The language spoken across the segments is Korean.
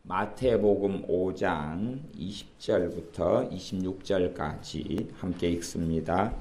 마태복음 5장 20절부터 26절까지 함께 읽습니다.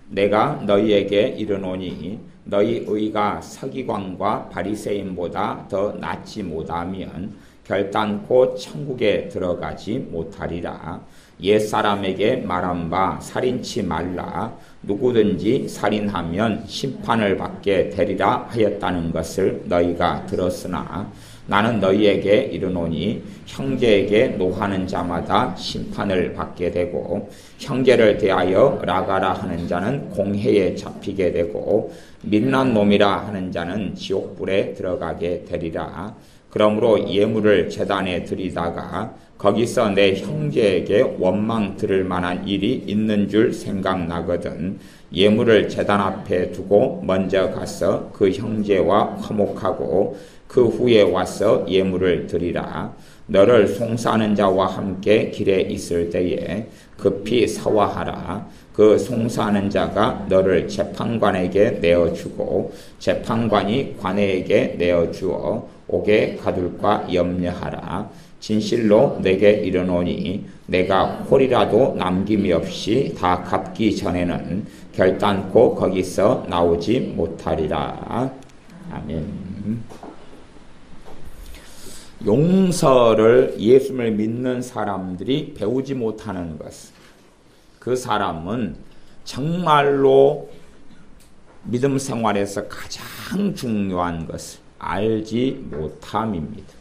내가 너희에게 이르노니 너희 의가 서기관과 바리새인보다 더 낫지 못하면 결단코 천국에 들어가지 못하리라. 옛사람에게 말한 바 살인치 말라. 누구든지 살인하면 심판을 받게 되리라 하였다는 것을 너희가 들었으나 나는 너희에게 이르노니 형제에게 노하는 자마다 심판을 받게 되고 형제를 대하여 라가라 하는 자는 공회에 잡히게 되고 민난 놈이라 하는 자는 지옥불에 들어가게 되리라. 그러므로 예물을 제단에 드리다가 거기서 내 형제에게 원망 들을 만한 일이 있는 줄 생각나거든 예물을 제단 앞에 두고 먼저 가서 그 형제와 화목하고 그 후에 와서 예물을 드리라. 너를 송사하는 자와 함께 길에 있을 때에 급히 사화하라. 그 송사하는 자가 너를 재판관에게 내어주고 재판관이 관에게 내어주어 옥에 가둘까 염려하라. 진실로 내게 이르노니 내가 홀이라도 남김이 없이 다 갚기 전에는 결단코 거기서 나오지 못하리라. 아멘. 용서를 예수를 믿는 사람들이 배우지 못하는 것. 그 사람은 정말로 믿음 생활에서 가장 중요한 것을 알지 못함입니다.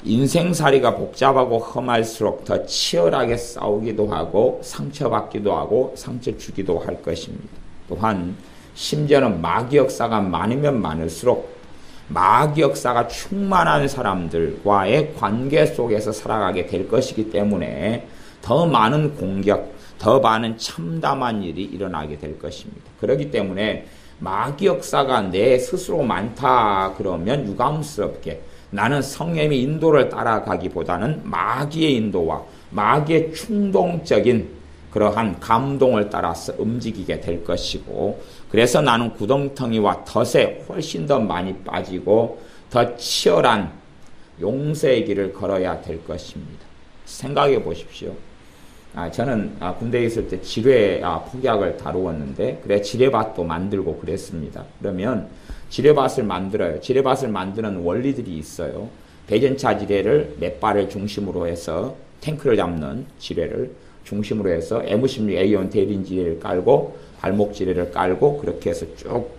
인생살이가 복잡하고 험할수록 더 치열하게 싸우기도 하고 상처받기도 하고 상처 주기도 할 것입니다. 또한 심지어는 마귀 역사가 많으면 많을수록 마귀 역사가 충만한 사람들과의 관계 속에서 살아가게 될 것이기 때문에 더 많은 공격, 더 많은 참담한 일이 일어나게 될 것입니다. 그렇기 때문에 마귀 역사가 내 스스로 많다 그러면 유감스럽게 나는 성령의 인도를 따라가기보다는 마귀의 인도와 마귀의 충동적인 그러한 감동을 따라서 움직이게 될 것이고 그래서 나는 구덩텅이와 덫에 훨씬 더 많이 빠지고 더 치열한 용서의 길을 걸어야 될 것입니다. 생각해 보십시오. 저는 군대에 있을 때 지뢰 폭약을 다루었는데 그래 지뢰밭도 만들고 그랬습니다. 그러면 지뢰밭을 만들어요. 지뢰밭을 만드는 원리들이 있어요. 배전차 지뢰를 몇 발을 중심으로 해서 탱크를 잡는 지뢰를 중심으로 해서 M16A1 대린 지뢰를 깔고 발목 지뢰를 깔고 그렇게 해서 쭉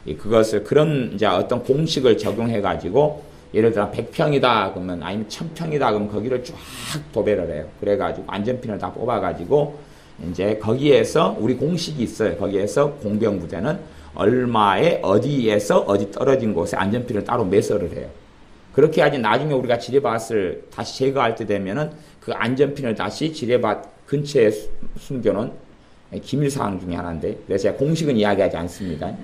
그것을 그런 이제 어떤 공식을 적용해 가지고 예를 들어 100평이다 그러면 아니면 1000평이다 그러면 거기를 쫙 도배를 해요. 그래 가지고 안전핀을 다 뽑아 가지고 이제 거기에서 우리 공식이 있어요. 거기에서 공병 부대는 얼마에 어디에서 어디 떨어진 곳에 안전핀을 따로 매설을 해요. 그렇게 해야지 나중에 우리가 지뢰밭을 다시 제거할 때 되면은 그 안전핀을 다시 지뢰밭 근처에 숨겨놓은 기밀사항 중에 하나인데 그래서 제가 공식은 이야기하지 않습니다.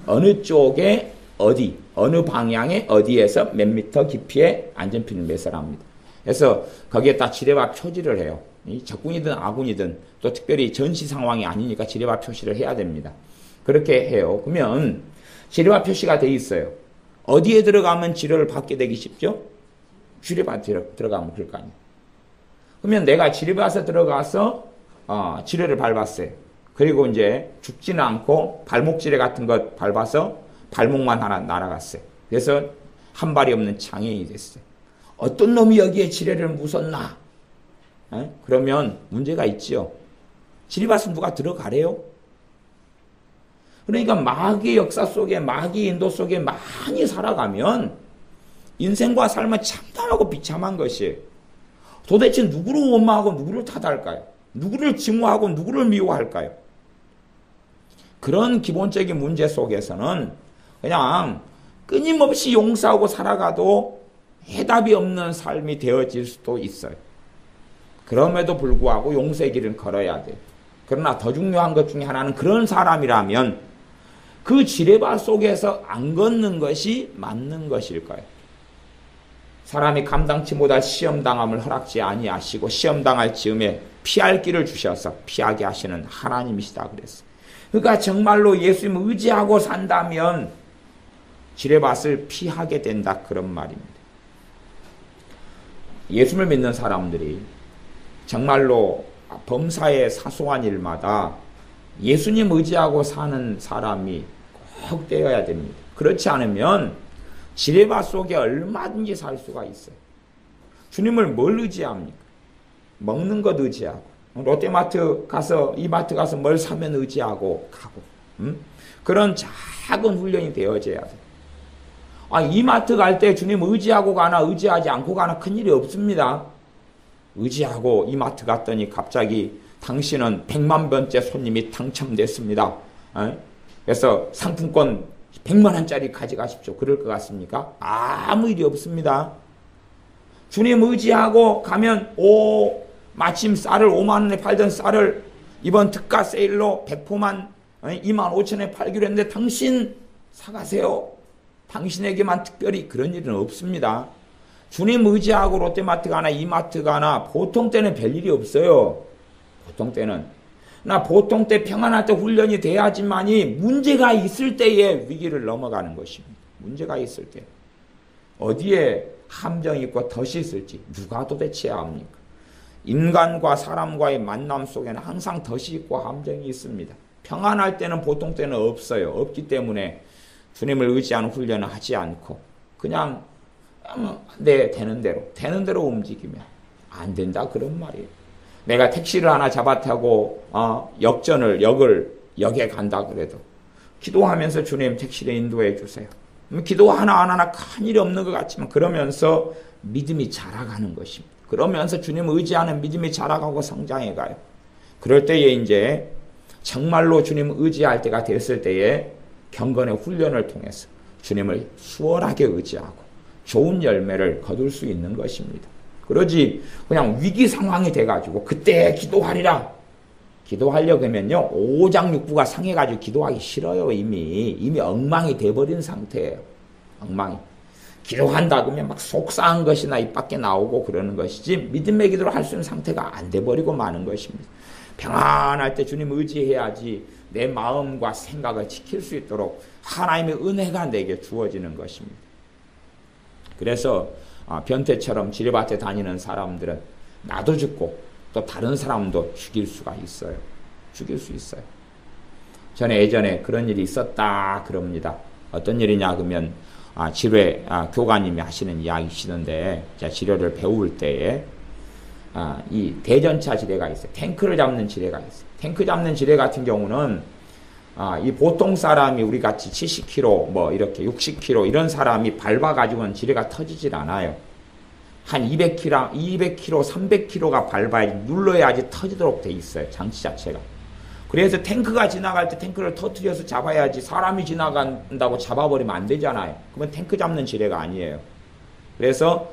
어느 쪽에 어디, 어느 방향에 어디에서 몇 미터 깊이에 안전핀을 매설합니다. 그래서 거기에다 지뢰밭 표지를 해요. 적군이든 아군이든 또 특별히 전시 상황이 아니니까 지뢰밭 표시를 해야 됩니다. 그렇게 해요. 그러면 지뢰밭 표시가 돼 있어요. 어디에 들어가면 지뢰를 받게 되기 쉽죠? 지뢰밭에 들어가면 그럴 거 아니에요. 그러면 내가 지뢰밭에 들어가서 지뢰를 밟았어요. 그리고 이제 죽지는 않고 발목 지뢰 같은 것 밟아서 발목만 하나 날아갔어요. 그래서 한 발이 없는 장애인이 됐어요. 어떤 놈이 여기에 지뢰를 묻었나? 그러면 문제가 있죠. 지뢰밭은 누가 들어가래요? 그러니까 마귀의 역사 속에 마귀의 인도 속에 많이 살아가면 인생과 삶은 참담하고 비참한 것이에요. 도대체 누구를 원망하고 누구를 탓할까요? 누구를 증오하고 누구를 미워할까요? 그런 기본적인 문제 속에서는 그냥 끊임없이 용서하고 살아가도 해답이 없는 삶이 되어질 수도 있어요. 그럼에도 불구하고 용서의 길을 걸어야 돼요. 그러나 더 중요한 것 중에 하나는 그런 사람이라면 그 지뢰밭 속에서 안 걷는 것이 맞는 것일까요? 사람이 감당치 못할 시험당함을 허락지 아니하시고 시험당할 즈음에 피할 길을 주셔서 피하게 하시는 하나님이시다 그랬어요. 그러니까 정말로 예수님을 의지하고 산다면 지뢰밭을 피하게 된다 그런 말입니다. 예수를 믿는 사람들이 정말로 범사의 사소한 일마다 예수님 의지하고 사는 사람이 꼭 되어야 됩니다. 그렇지 않으면 지뢰밭 속에 얼마든지 살 수가 있어요. 주님을 뭘 의지합니까? 먹는 것 의지하고, 롯데마트 가서, 이마트 가서 뭘 사면 의지하고 가고, 그런 작은 훈련이 되어져야 돼요. 이마트 갈 때 주님 의지하고 가나 의지하지 않고 가나 큰일이 없습니다. 의지하고 이마트 갔더니 갑자기 당신은 100만 번째 손님이 당첨됐습니다. 그래서 상품권 100만 원짜리 가져가십시오. 그럴 것 같습니까? 아무 일이 없습니다. 주님 의지하고 가면 마침 쌀을 5만 원에 팔던 쌀을 이번 특가 세일로 100포만 2만 5천에 팔기로 했는데 당신 사가세요. 당신에게만 특별히 그런 일은 없습니다. 주님 의지하고 롯데마트 가나 이마트 가나 보통 때는 별일이 없어요. 보통 때는. 보통 때 평안할 때 훈련이 돼야지만이 문제가 있을 때에 위기를 넘어가는 것입니다. 문제가 있을 때. 어디에 함정이 있고 덫이 있을지 누가 도대체 압니까? 인간과 사람과의 만남 속에는 항상 덫이 있고 함정이 있습니다. 평안할 때는 보통 때는 없어요. 없기 때문에 주님을 의지하는 훈련을 하지 않고 그냥 되는 대로 움직이면 안 된다 그런 말이에요. 내가 택시를 하나 잡아 타고 역에 간다 그래도 기도하면서 주님 택시를 인도해 주세요. 기도 하나 안 하나 큰일이 없는 것 같지만 그러면서 믿음이 자라가는 것입니다. 그러면서 주님 의지하는 믿음이 자라가고 성장해 가요. 그럴 때에 이제 정말로 주님 의지할 때가 됐을 때에 경건의 훈련을 통해서 주님을 수월하게 의지하고 좋은 열매를 거둘 수 있는 것입니다. 그러지 그냥 위기 상황이 돼가지고 그때 기도하리라. 기도하려고 하면요 5장6부가 상해가지고 기도하기 싫어요. 이미 엉망이 돼버린 상태예요. 엉망이. 기도한다 그러면 막 속상한 것이나 입 밖에 나오고 그러는 것이지 믿음의 기도를 할 수 있는 상태가 안 돼버리고 마는 것입니다. 평안할 때 주님 의지해야지 내 마음과 생각을 지킬 수 있도록 하나님의 은혜가 내게 주어지는 것입니다. 그래서 변태처럼 지뢰밭에 다니는 사람들은 나도 죽고 또 다른 사람도 죽일 수가 있어요. 죽일 수 있어요. 전에 예전에 그런 일이 있었다 그럽니다. 어떤 일이냐 그러면 지뢰 교관님이 하시는 이야기시는데 제가 지뢰를 배울 때에 이 대전차 지뢰가 있어요. 탱크를 잡는 지뢰가 있어요. 탱크 잡는 지뢰 같은 경우는 이 보통 사람이 우리 같이 70km 뭐 이렇게 60km 이런 사람이 밟아가지고는 지뢰가 터지질 않아요. 한 200km, 300km가 밟아야지 눌러야지 터지도록 돼 있어요. 장치 자체가. 그래서 탱크가 지나갈 때 탱크를 터뜨려서 잡아야지 사람이 지나간다고 잡아버리면 안 되잖아요. 그러면 탱크 잡는 지뢰가 아니에요. 그래서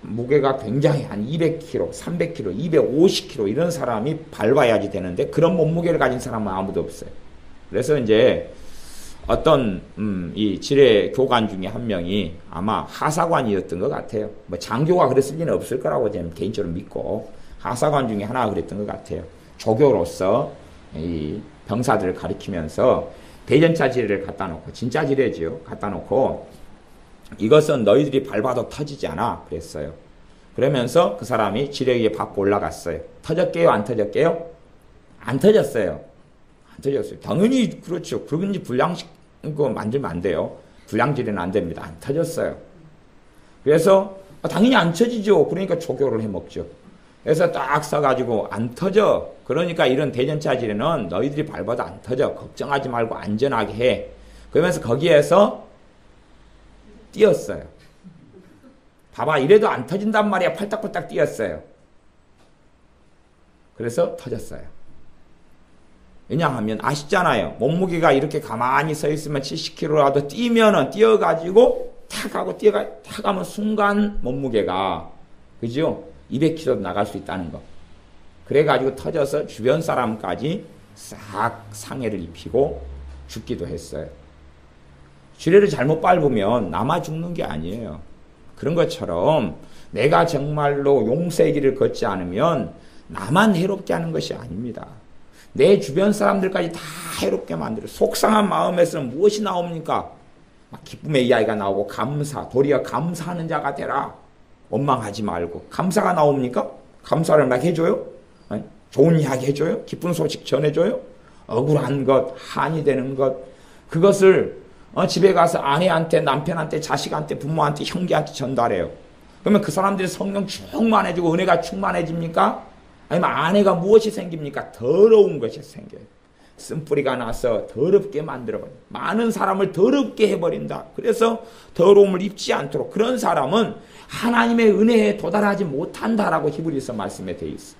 무게가 굉장히 한 200kg, 300kg, 250kg 이런 사람이 밟아야지 되는데 그런 몸무게를 가진 사람은 아무도 없어요. 그래서 이제 어떤 이 지뢰 교관 중에 한 명이 아마 하사관이었던 것 같아요. 뭐 장교가 그랬을 리는 없을 거라고 저는 개인적으로 믿고 하사관 중에 하나가 그랬던 것 같아요. 조교로서 이 병사들을 가리키면서 대전차 지뢰를 갖다 놓고 진짜 지뢰죠. 갖다 놓고 이것은 너희들이 밟아도 터지지 않아 그랬어요. 그러면서 그 사람이 지뢰 위에 밟고 올라갔어요. 터졌게요? 안 터졌게요? 안 터졌어요. 안 터졌어요. 당연히 그렇죠. 그런지 불량식 거 만들면 안 돼요. 불량지뢰는 안 됩니다. 안 터졌어요. 그래서 당연히 안 터지죠. 그러니까 조교를 해먹죠. 그래서 딱 써가지고 안 터져. 그러니까 이런 대전차 지뢰는 너희들이 밟아도 안 터져. 걱정하지 말고 안전하게 해. 그러면서 거기에서 뛰었어요. 봐봐 이래도 안 터진단 말이야. 팔딱팔딱 뛰었어요. 그래서 터졌어요. 왜냐하면 아시잖아요. 몸무게가 이렇게 가만히 서 있으면 70kg라도 뛰면은 뛰어가지고 탁 하고 탁 하면 순간 몸무게가 그죠? 200kg 나갈 수 있다는 거. 그래가지고 터져서 주변 사람까지 싹 상해를 입히고 죽기도 했어요. 지뢰를 잘못 밟으면 남아 죽는 게 아니에요. 그런 것처럼 내가 정말로 용서의 길을 걷지 않으면 나만 해롭게 하는 것이 아닙니다. 내 주변 사람들까지 다 해롭게 만들어. 속상한 마음에서는 무엇이 나옵니까? 막 기쁨의 이야기가 나오고 감사, 도리어 감사하는 자가 되라. 원망하지 말고. 감사가 나옵니까? 감사를 막 해줘요? 좋은 이야기 해줘요? 기쁜 소식 전해줘요? 억울한 것, 한이 되는 것, 그것을 집에 가서 아내한테, 남편한테, 자식한테, 부모한테, 형제한테 전달해요. 그러면 그 사람들이 성령 충만해지고 은혜가 충만해집니까? 아니면 아내가 무엇이 생깁니까? 더러운 것이 생겨요. 쓴뿌리가 나서 더럽게 만들어버려요. 많은 사람을 더럽게 해버린다. 그래서 더러움을 입지 않도록, 그런 사람은 하나님의 은혜에 도달하지 못한다라고 히브리서 말씀에 되어 있어요.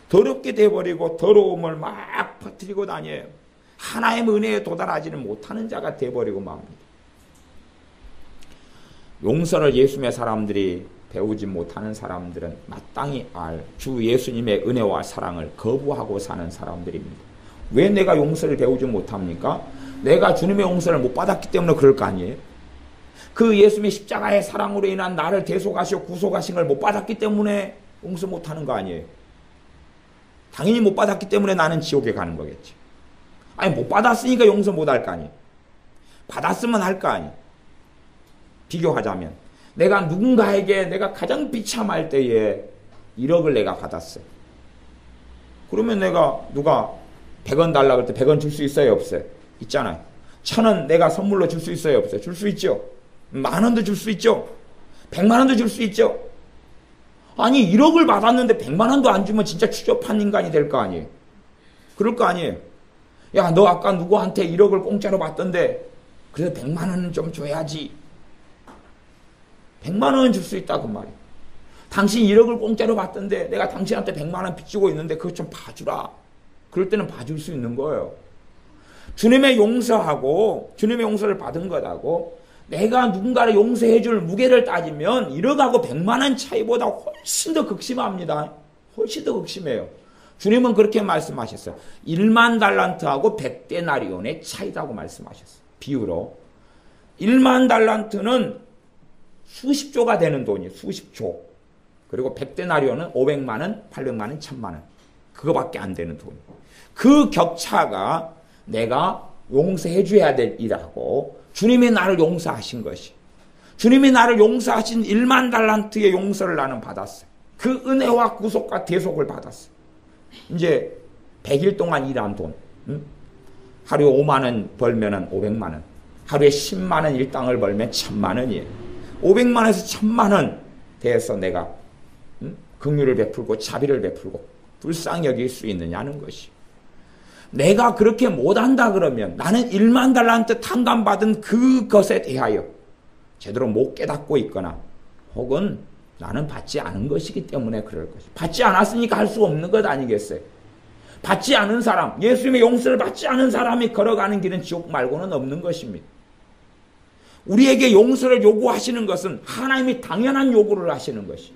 더럽게 돼버리고 더러움을 막 퍼뜨리고 다녀요. 하나님의 은혜에 도달하지는 못하는 자가 돼버리고 맙니다. 용서를 예수님의 사람들이 배우지 못하는 사람들은 마땅히 알 주 예수님의 은혜와 사랑을 거부하고 사는 사람들입니다. 왜 내가 용서를 배우지 못합니까? 내가 주님의 용서를 못 받았기 때문에 그럴 거 아니에요? 그 예수님의 십자가의 사랑으로 인한 나를 대속하시고 구속하신 걸 못 받았기 때문에 용서 못하는 거 아니에요? 당연히 못 받았기 때문에 나는 지옥에 가는 거겠지. 아니 못 받았으니까 용서 못 할 거 아니에요? 받았으면 할 거 아니에요? 비교하자면 내가 누군가에게 내가 가장 비참할 때에 1억을 내가 받았어요. 그러면 내가 누가 100원 달라고 할 때 100원 줄 수 있어요? 없어요? 있잖아요. 1000원 내가 선물로 줄 수 있어요? 없어요? 줄 수 있죠. 10,000원도 줄 수 있죠. 100만 원도 줄 수 있죠. 아니 1억을 받았는데 100만 원도 안 주면 진짜 추접한 인간이 될 거 아니에요. 그럴 거 아니에요. 야, 너 아까 누구한테 1억을 공짜로 받던데 그래서 100만 원은 좀 줘야지. 100만 원은 줄 수 있다 그 말이에요. 당신 1억을 공짜로 받던데 내가 당신한테 100만 원 빚지고 있는데 그것 좀 봐주라. 그럴 때는 봐줄 수 있는 거예요. 주님의 용서하고 주님의 용서를 받은 것하고 내가 누군가를 용서해 줄 무게를 따지면 1억하고 100만 원 차이보다 훨씬 더 극심합니다. 훨씬 더 극심해요. 주님은 그렇게 말씀하셨어요. 1만 달란트하고 100데나리온의 차이다고 말씀하셨어요. 비유로 1만 달란트는 수십조가 되는 돈이에요. 수십조. 그리고 100데나리온은 500만 원, 800만 원, 1000만 원. 그거밖에 안 되는 돈이에요. 그 격차가 내가 용서해 줘야 될 일하고 주님이 나를 용서하신 것이, 주님이 나를 용서하신 1만 달란트의 용서를 나는 받았어요. 그 은혜와 구속과 대속을 받았어요. 이제 100일 동안 일한 돈, 하루에 5만 원 벌면 500만 원, 하루에 10만 원 일당을 벌면 1000만 원이에요. 500만 원에서 1000만 원 돼서 내가 긍휼을 베풀고 자비를 베풀고 불쌍히 여길 수 있느냐는 것이. 내가 그렇게 못한다 그러면 나는 1만 달란트 탕감받은 그것에 대하여 제대로 못 깨닫고 있거나 혹은 나는 받지 않은 것이기 때문에 그럴 것이. 받지 않았으니까 할 수 없는 것 아니겠어요? 받지 않은 사람, 예수님의 용서를 받지 않은 사람이 걸어가는 길은 지옥 말고는 없는 것입니다. 우리에게 용서를 요구하시는 것은 하나님이 당연한 요구를 하시는 것이.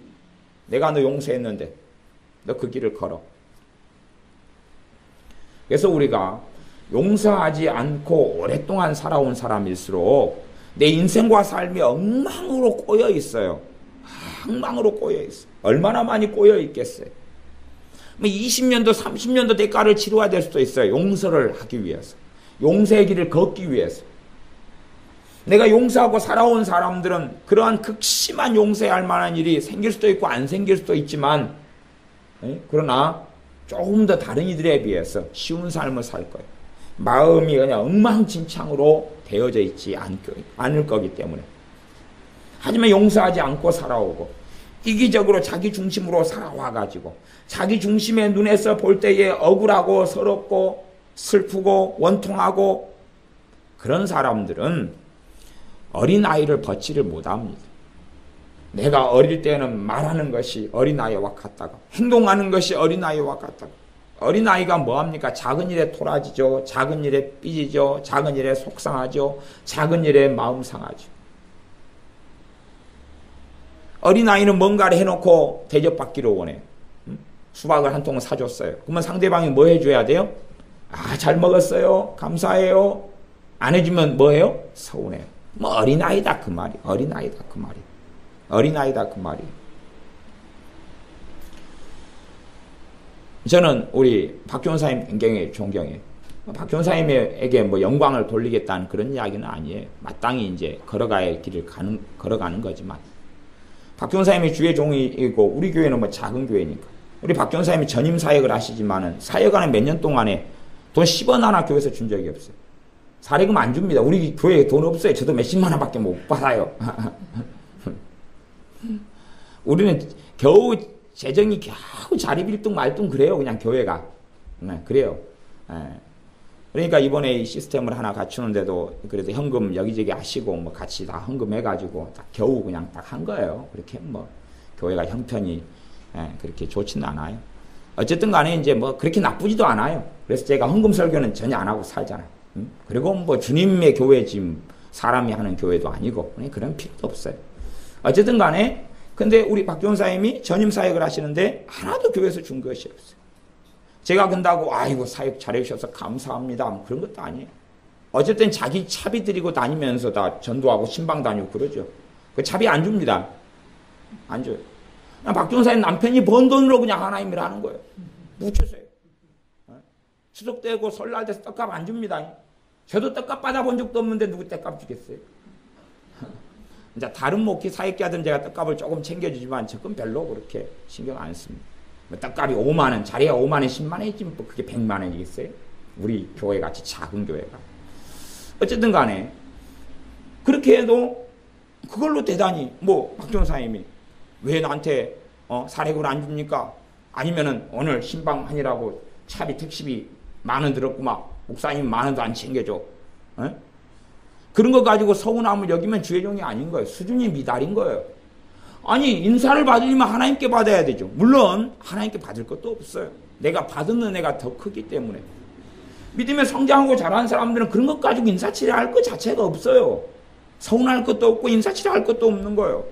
내가 너 용서했는데 너 그 길을 걸어. 그래서 우리가 용서하지 않고 오랫동안 살아온 사람일수록 내 인생과 삶이 엉망으로 꼬여 있어요. 엉망으로 꼬여 있어요. 얼마나 많이 꼬여 있겠어요. 20년도 30년도 대가를 치러야 될 수도 있어요. 용서를 하기 위해서. 용서의 길을 걷기 위해서. 내가 용서하고 살아온 사람들은 그러한 극심한 용서해야 할 만한 일이 생길 수도 있고 안 생길 수도 있지만, 그러나 조금 더 다른 이들에 비해서 쉬운 삶을 살 거예요. 마음이 그냥 엉망진창으로 되어져 있지 않을 거기 때문에. 하지만 용서하지 않고 살아오고 이기적으로 자기 중심으로 살아와가지고 자기 중심의 눈에서 볼 때에 억울하고 서럽고 슬프고 원통하고 그런 사람들은 어린아이를 벗지를 못합니다. 내가 어릴 때는 말하는 것이 어린아이와 같다가 행동하는 것이 어린아이와 같다가 어린아이가 뭐합니까? 작은 일에 토라지죠. 작은 일에 삐지죠. 작은 일에 속상하죠. 작은 일에 마음 상하죠. 어린아이는 뭔가를 해놓고 대접받기를 원해요. 수박을 한 통 사줬어요. 그러면 상대방이 뭐 해줘야 돼요? 아, 잘 먹었어요. 감사해요. 안 해주면 뭐 해요? 서운해요. 뭐 어린아이다 그 말이. 어린아이다 그 말이. 어린아이다 그 말이. 저는 우리 박 교사님 굉장히 존경해요. 박 교사님에게 뭐 영광을 돌리겠다는 그런 이야기는 아니에요. 마땅히 이제 걸어가는 거지만 박 전사님이 주의 종이고 우리 교회는 뭐 작은 교회니까. 우리 박 전사님이 전임 사역을 하시지만은 사역하는 몇 년 동안에 돈 10원 하나 교회에서 준 적이 없어요. 사례금 안 줍니다. 우리 교회에 돈 없어요. 저도 몇십만 원밖에 못 받아요. 우리는 겨우 재정이 겨우 자리빌둥 말둥 그래요. 그냥 교회가. 네, 그래요. 네. 그러니까 이번에 이 시스템을 하나 갖추는데도 그래도 현금 여기저기 하시고 뭐 같이 다 헌금해가지고 딱 겨우 그냥 딱 한 거예요. 그렇게 뭐 교회가 형편이 그렇게 좋지는 않아요. 어쨌든 간에 이제 뭐 그렇게 나쁘지도 않아요. 그래서 제가 헌금 설교는 전혀 안 하고 살잖아요. 그리고 뭐 주님의 교회 지금 사람이 하는 교회도 아니고 그런 필요도 없어요. 어쨌든 간에 근데 우리 박 전사님이 전임 사역을 하시는데 하나도 교회에서 준 것이 없어요. 제가 근다고 아이고 사역 잘해주셔서 감사합니다 뭐 그런 것도 아니에요. 어쨌든 자기 차비 드리고 다니면서 다 전도하고 신방 다니고 그러죠. 그 차비 안 줍니다. 안 줘요. 박 전사님 남편이 번 돈으로 그냥 하나님 일 하는 거예요. 묻혀서요. 추석 때고 설날 돼서 떡값 안 줍니다. 저도 떡값 받아본 적도 없는데 누구 떡값 주겠어요? 이제 다른 목회 사역자들은 제가 떡값을 조금 챙겨주지만 저건 별로 그렇게 신경 안 씁니다. 떡값이 5만 원, 자리가 5만 원, 10만 원이지 뭐 그게 100만 원이겠어요? 우리 교회 같이 작은 교회가. 어쨌든 간에 그렇게 해도 그걸로 대단히 뭐 박 전사님이 왜 나한테 사례금 안 줍니까? 아니면은 오늘 신방하니라고 차비 택시비 10,000원 들었구만. 목사님 10,000원도 안 챙겨줘. 에? 그런 거 가지고 서운함을 여기면 주의 종이 아닌 거예요. 수준이 미달인 거예요. 아니 인사를 받으려면 하나님께 받아야 되죠. 물론 하나님께 받을 것도 없어요. 내가 받은 은혜가 더 크기 때문에. 믿음에 성장하고 자라는 사람들은 그런 것 가지고 인사치레 할 것 자체가 없어요. 서운할 것도 없고 인사치레 할 것도 없는 거예요.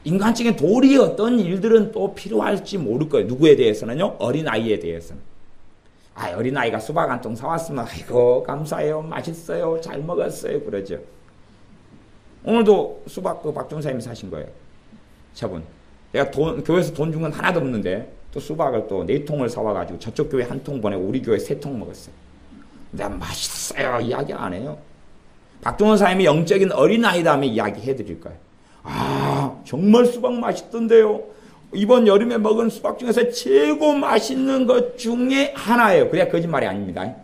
인간적인 도리의 어떤 일들은 또 필요할지 모를 거예요. 누구에 대해서는요? 어린아이에 대해서는. 어린아이가 수박 한 통 사왔으면 아이고 감사해요. 맛있어요. 잘 먹었어요. 그러죠. 오늘도 수박 그 박 전사님이 사신 거예요. 저분. 내가 교회에서 돈 준 건 하나도 없는데 또 수박을 또 4통을 사와가지고 저쪽 교회 1통 보내고 우리 교회 3통 먹었어요. 내가 맛있어요. 이야기 안 해요. 박 전사님이 영적인 어린아이다면 이야기 해드릴 거예요. 정말 수박 맛있던데요. 이번 여름에 먹은 수박 중에서 최고 맛있는 것 중에 하나예요. 그래야 거짓말이 아닙니다.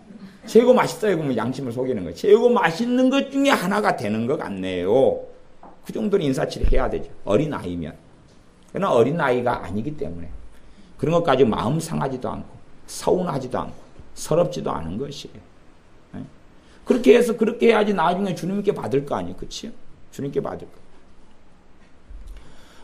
최고 맛있어요. 그러면 양심을 속이는 거예요. 최고 맛있는 것 중에 하나가 되는 것 같네요. 그 정도는 인사치레 해야 되죠. 어린아이면. 그러나 어린아이가 아니기 때문에 그런 것 가지고 마음 상하지도 않고 서운하지도 않고 서럽지도 않은 것이에요. 그렇게 해서 그렇게 해야지 나중에 주님께 받을 거 아니에요. 그치요? 주님께 받을 거.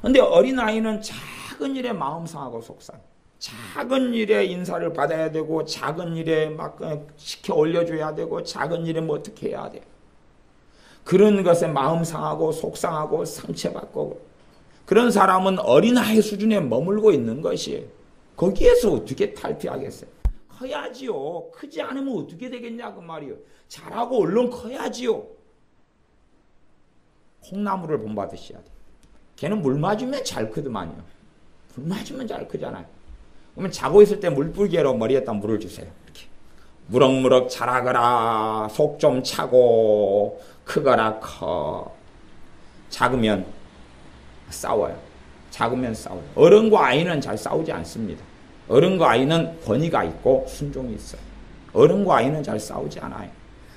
근데 어린아이는 작은 일에 마음 상하고 속상. 작은 일에 인사를 받아야 되고 작은 일에 막 시켜 올려줘야 되고 작은 일에 뭐 어떻게 해야 돼. 그런 것에 마음 상하고 속상하고 상처받고 그런 사람은 어린아이 수준에 머물고 있는 것이에요. 거기에서 어떻게 탈피하겠어요? 커야지요. 크지 않으면 어떻게 되겠냐 그 말이요. 잘하고 얼른 커야지요. 콩나물을 본받으셔야 돼요. 걔는 물 맞으면 잘 크더만요. 물 맞으면 잘 크잖아요. 그러면 자고 있을 때 물불개로 머리에다 물을 주세요. 이렇게. 무럭무럭 자라거라. 속 좀 차고 크거라 커. 작으면 싸워요. 작으면 싸워요. 어른과 아이는 잘 싸우지 않습니다. 어른과 아이는 권위가 있고 순종이 있어요. 어른과 아이는 잘 싸우지 않아요.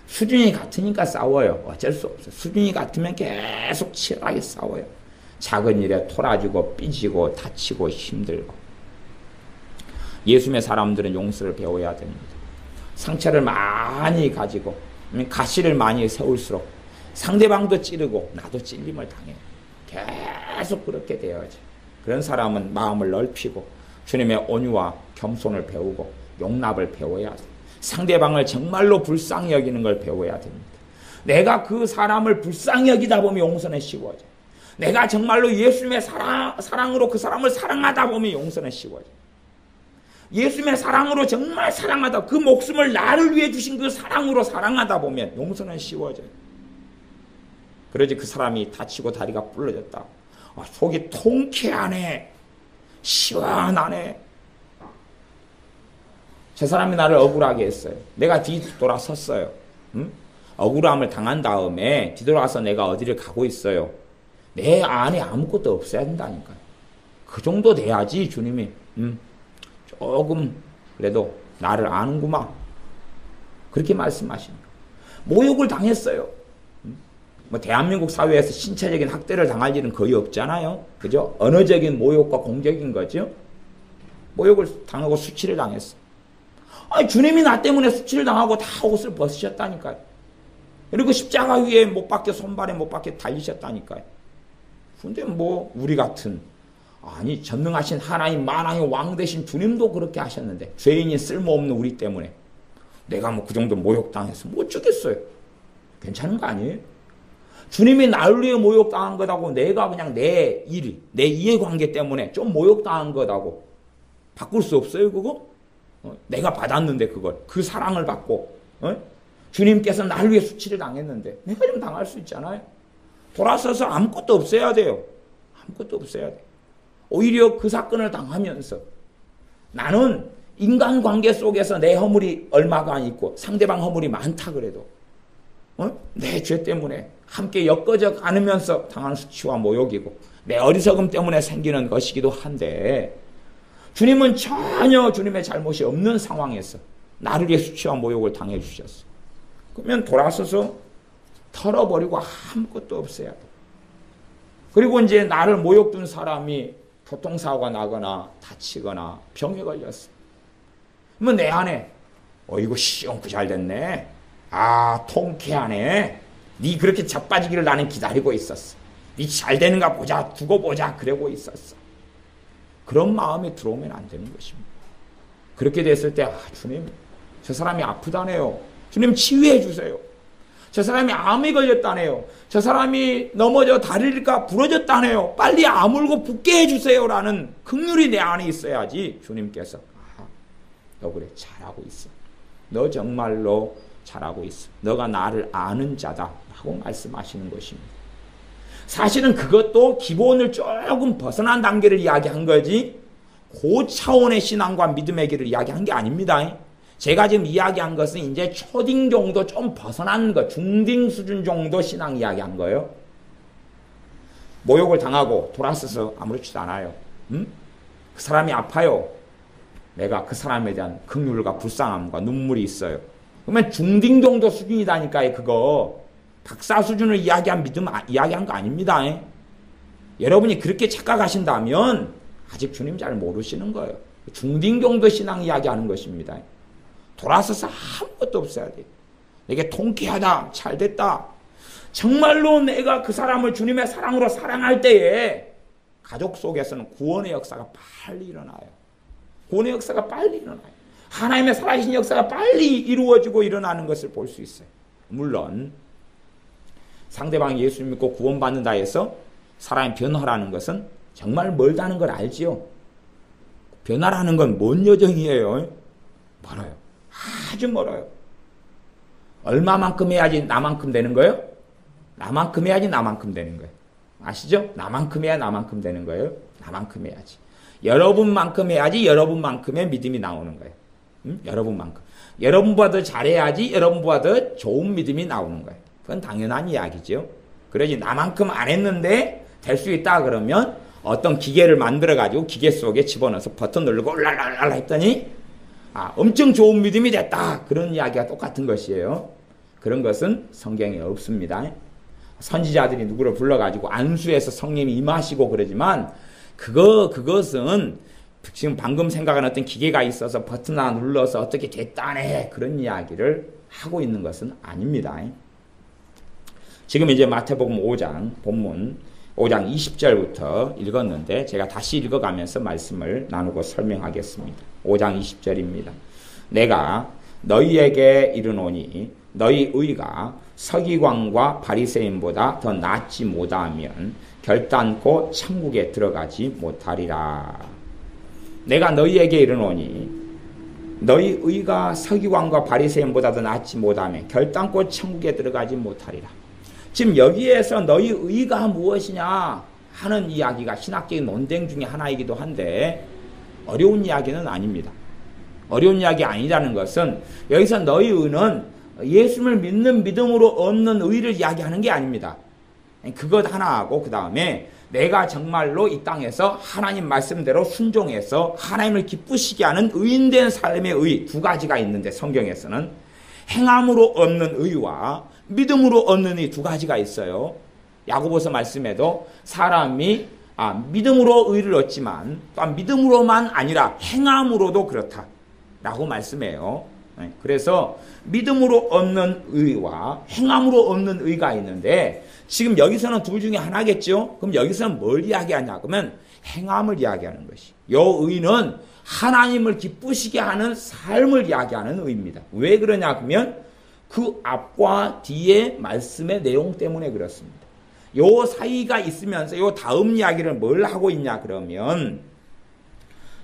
수준이 같으니까 싸워요. 어쩔 수 없어요. 수준이 같으면 계속 치열하게 싸워요. 작은 일에 토라지고 삐지고 다치고 힘들고. 예수님의 사람들은 용서를 배워야 됩니다. 상처를 많이 가지고 가시를 많이 세울수록 상대방도 찌르고 나도 찔림을 당해요. 계속 그렇게 되어야죠. 그런 사람은 마음을 넓히고 주님의 온유와 겸손을 배우고 용납을 배워야 돼요. 상대방을 정말로 불쌍히 여기는 걸 배워야 됩니다. 내가 그 사람을 불쌍히 여기다 보면 용서는 쉬워져요. 내가 정말로 예수님의 사랑으로 그 사람을 사랑하다 보면 용서는 쉬워져요. 예수님의 사랑으로 정말 사랑하다, 그 목숨을 나를 위해 주신 그 사랑으로 사랑하다 보면 용서는 쉬워져요. 그러지 그 사람이 다치고 다리가 부러졌다. 속이 통쾌하네. 시원하네. 저 사람이 나를 억울하게 했어요. 내가 뒤돌아섰어요. 응? 억울함을 당한 다음에 뒤돌아서 내가 어디를 가고 있어요. 내 안에 아무것도 없어야 된다니까요. 그 정도 돼야지 주님이 조금 그래도 나를 아는구만. 그렇게 말씀하십니다. 모욕을 당했어요. 뭐 대한민국 사회에서 신체적인 학대를 당할 일은 거의 없잖아요. 그죠? 언어적인 모욕과 공격인 거죠. 모욕을 당하고 수치를 당했어. 아니, 주님이 나 때문에 수치를 당하고 다 옷을 벗으셨다니까요. 그리고 십자가 위에 못 박혀 손발에 못 박혀 달리셨다니까요. 근데 뭐 우리 같은 아니 전능하신 하나님 만왕의 왕 되신 주님도 그렇게 하셨는데 죄인인 쓸모없는 우리 때문에 내가 뭐 그 정도 모욕당해서 못 죽겠어요. 괜찮은 거 아니에요? 주님이 나를 위해 모욕당한 거다고 내가 그냥 내 일, 내 이해관계 때문에 좀 모욕당한 거다고 바꿀 수 없어요 그거? 내가 받았는데 그걸 그 사랑을 받고 주님께서 나를 위해 수치를 당했는데 내가 좀 당할 수 있잖아요. 돌아서서 아무것도 없애야 돼요. 아무것도 없애야 돼. 오히려 그 사건을 당하면서 나는 인간관계 속에서 내 허물이 얼마가 안 있고 상대방 허물이 많다 그래도 내 죄 때문에 함께 엮어져 가면서 당하는 수치와 모욕이고 내 어리석음 때문에 생기는 것이기도 한데 주님은 전혀 주님의 잘못이 없는 상황에서 나를 위해 수치와 모욕을 당해 주셨어. 그러면 돌아서서 털어버리고 아무것도 없어야 돼. 그리고 이제 나를 모욕 준 사람이 교통사고가 나거나 다치거나 병에 걸렸어. 그러면 내 안에 이거 시원크 잘 됐네. 아 통쾌하네. 네 그렇게 자빠지기를 나는 기다리고 있었어. 네 잘 되는가 보자 두고 보자 그러고 있었어. 그런 마음이 들어오면 안 되는 것입니다. 그렇게 됐을 때 주님 저 사람이 아프다네요. 주님 치유해 주세요. 저 사람이 암에 걸렸다네요. 저 사람이 넘어져 다리가 부러졌다네요. 빨리 아물고 붓게 해주세요라는 긍휼이 내 안에 있어야지 주님께서 너 그래 잘하고 있어. 너 정말로 잘하고 있어. 너가 나를 아는 자다 라고 말씀하시는 것입니다. 사실은 그것도 기본을 조금 벗어난 단계를 이야기한 거지 그 차원의 신앙과 믿음의 길을 이야기한 게 아닙니다. 제가 지금 이야기한 것은 이제 초딩 정도 좀 벗어난 것, 중딩 수준 정도 신앙 이야기한 거예요. 모욕을 당하고 돌아서서 아무렇지도 않아요. 그 사람이 아파요. 내가 그 사람에 대한 긍휼과 불쌍함과 눈물이 있어요. 그러면 중딩 정도 수준이다니까요. 그거 박사 수준을 이야기한 믿음 이야기한 거 아닙니다. 여러분이 그렇게 착각하신다면 아직 주님 잘 모르시는 거예요. 중딩 정도 신앙 이야기하는 것입니다. 돌아서서 아무것도 없어야 돼. 내게 통쾌하다, 잘됐다. 정말로 내가 그 사람을 주님의 사랑으로 사랑할 때에 가족 속에서는 구원의 역사가 빨리 일어나요. 구원의 역사가 빨리 일어나요. 하나님의 살아계신 역사가 빨리 이루어지고 일어나는 것을 볼 수 있어요. 물론 상대방이 예수 믿고 구원받는다 해서 사람이 변화라는 것은 정말 멀다는 걸 알지요. 변화라는 건 먼 여정이에요. 멀어요. 아주 멀어요. 얼마만큼 해야지 나만큼 되는 거예요? 나만큼 해야지 나만큼 되는 거예요. 아시죠? 나만큼 해야 나만큼 되는 거예요. 나만큼 해야지. 여러분만큼 해야지 여러분만큼의 믿음이 나오는 거예요. 여러분만큼. 여러분보다 더 잘해야지 여러분보다 더 좋은 믿음이 나오는 거예요. 그건 당연한 이야기죠. 그러지 나만큼 안 했는데 될 수 있다 그러면 어떤 기계를 만들어가지고 기계 속에 집어넣어서 버튼 누르고 올랄랄랄 했더니 엄청 좋은 믿음이 됐다. 그런 이야기가 똑같은 것이에요. 그런 것은 성경에 없습니다. 선지자들이 누구를 불러가지고 안수해서 성령이 임하시고 그러지만 그것은 지금 방금 생각한 어떤 기계가 있어서 버튼 하나 눌러서 어떻게 됐다네 그런 이야기를 하고 있는 것은 아닙니다. 지금 이제 마태복음 5장 본문 5장 20절부터 읽었는데 제가 다시 읽어가면서 말씀을 나누고 설명하겠습니다. 5장 20절입니다. 내가 너희에게 이르노니 너희 의가 서기관과 바리새인보다 더 낫지 못하면 결단코 천국에 들어가지 못하리라. 내가 너희에게 이르노니 너희 의가 서기관과 바리새인보다 더 낫지 못하면 결단코 천국에 들어가지 못하리라. 지금 여기에서 너희 의가 무엇이냐 하는 이야기가 신학적인 논쟁 중에 하나이기도 한데 어려운 이야기는 아닙니다. 어려운 이야기 아니라는 것은 여기서 너희 의는 예수를 믿는 믿음으로 얻는 의를 이야기하는 게 아닙니다. 그것 하나하고 그 다음에 내가 정말로 이 땅에서 하나님 말씀대로 순종해서 하나님을 기쁘시게 하는 의인된 삶의 의 두 가지가 있는데 성경에서는 행함으로 얻는 의와 믿음으로 얻는 의 두 가지가 있어요. 야고보서 말씀에도 사람이 믿음으로 의를 얻지만 또한 믿음으로만 아니라 행함으로도 그렇다라고 말씀해요. 그래서 믿음으로 얻는 의와 행함으로 얻는 의가 있는데 지금 여기서는 둘 중에 하나겠죠. 그럼 여기서는 뭘 이야기하냐 그러면 행함을 이야기하는 것이. 요 의는 하나님을 기쁘시게 하는 삶을 이야기하는 의입니다. 왜 그러냐 그러면 그 앞과 뒤의 말씀의 내용 때문에 그렇습니다. 요 사이가 있으면서 요 다음 이야기를 뭘 하고 있냐 그러면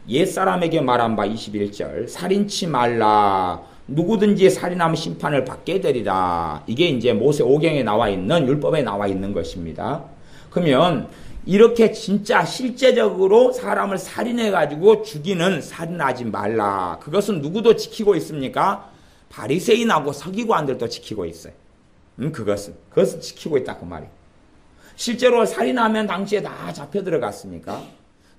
옛사람에게 말한 바 21절 살인치 말라 누구든지 살인하면 심판을 받게 되리라. 이게 이제 모세 오경에 나와 있는 율법에 나와 있는 것입니다. 그러면 이렇게 진짜 실제적으로 사람을 살인해가지고 죽이는 살인하지 말라. 그것은 누구도 지키고 있습니까? 바리새인하고 서기관들도 지키고 있어요. 그것은 지키고 있다 그 말이에요. 실제로 살인하면 당시에 다 잡혀 들어갔으니까.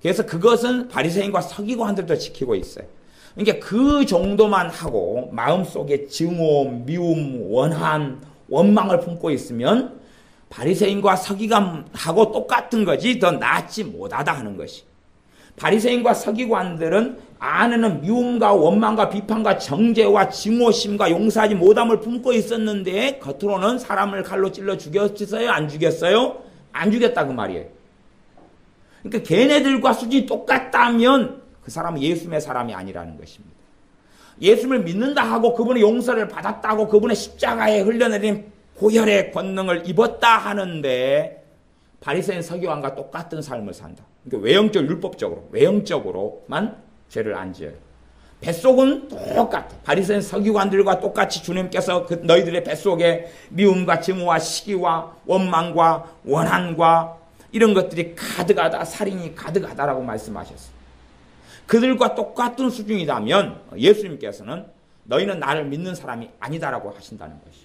그래서 그것은 바리새인과 서기관들도 지키고 있어요. 그러니까 그 정도만 하고 마음속에 증오, 미움, 원한, 원망을 품고 있으면 바리새인과 서기관하고 똑같은 거지 더 낫지 못하다 하는 것이. 바리새인과 서기관들은 안에는 미움과 원망과 비판과 정죄와 증오심과 용서하지 못함을 품고 있었는데 겉으로는 사람을 칼로 찔러 죽였어요? 안 죽였어요? 안 죽였다 그 말이에요. 그러니까 걔네들과 수준이 똑같다면 그 사람은 예수님의 사람이 아니라는 것입니다. 예수님을 믿는다 하고 그분의 용서를 받았다고 그분의 십자가에 흘려내린 보혈의 권능을 입었다 하는데 바리새인 서기관과 똑같은 삶을 산다. 그러니까 외형적 외형적으로만 죄를 안 지어요. 뱃속은 똑같아. 바리새인 서기관들과 똑같이 주님께서 너희들의 뱃속에 미움과 증오와 시기와 원망과 원한과 이런 것들이 가득하다, 살인이 가득하다라고 말씀하셨어요. 그들과 똑같은 수준이라면 예수님께서는 너희는 나를 믿는 사람이 아니다라고 하신다는 것이.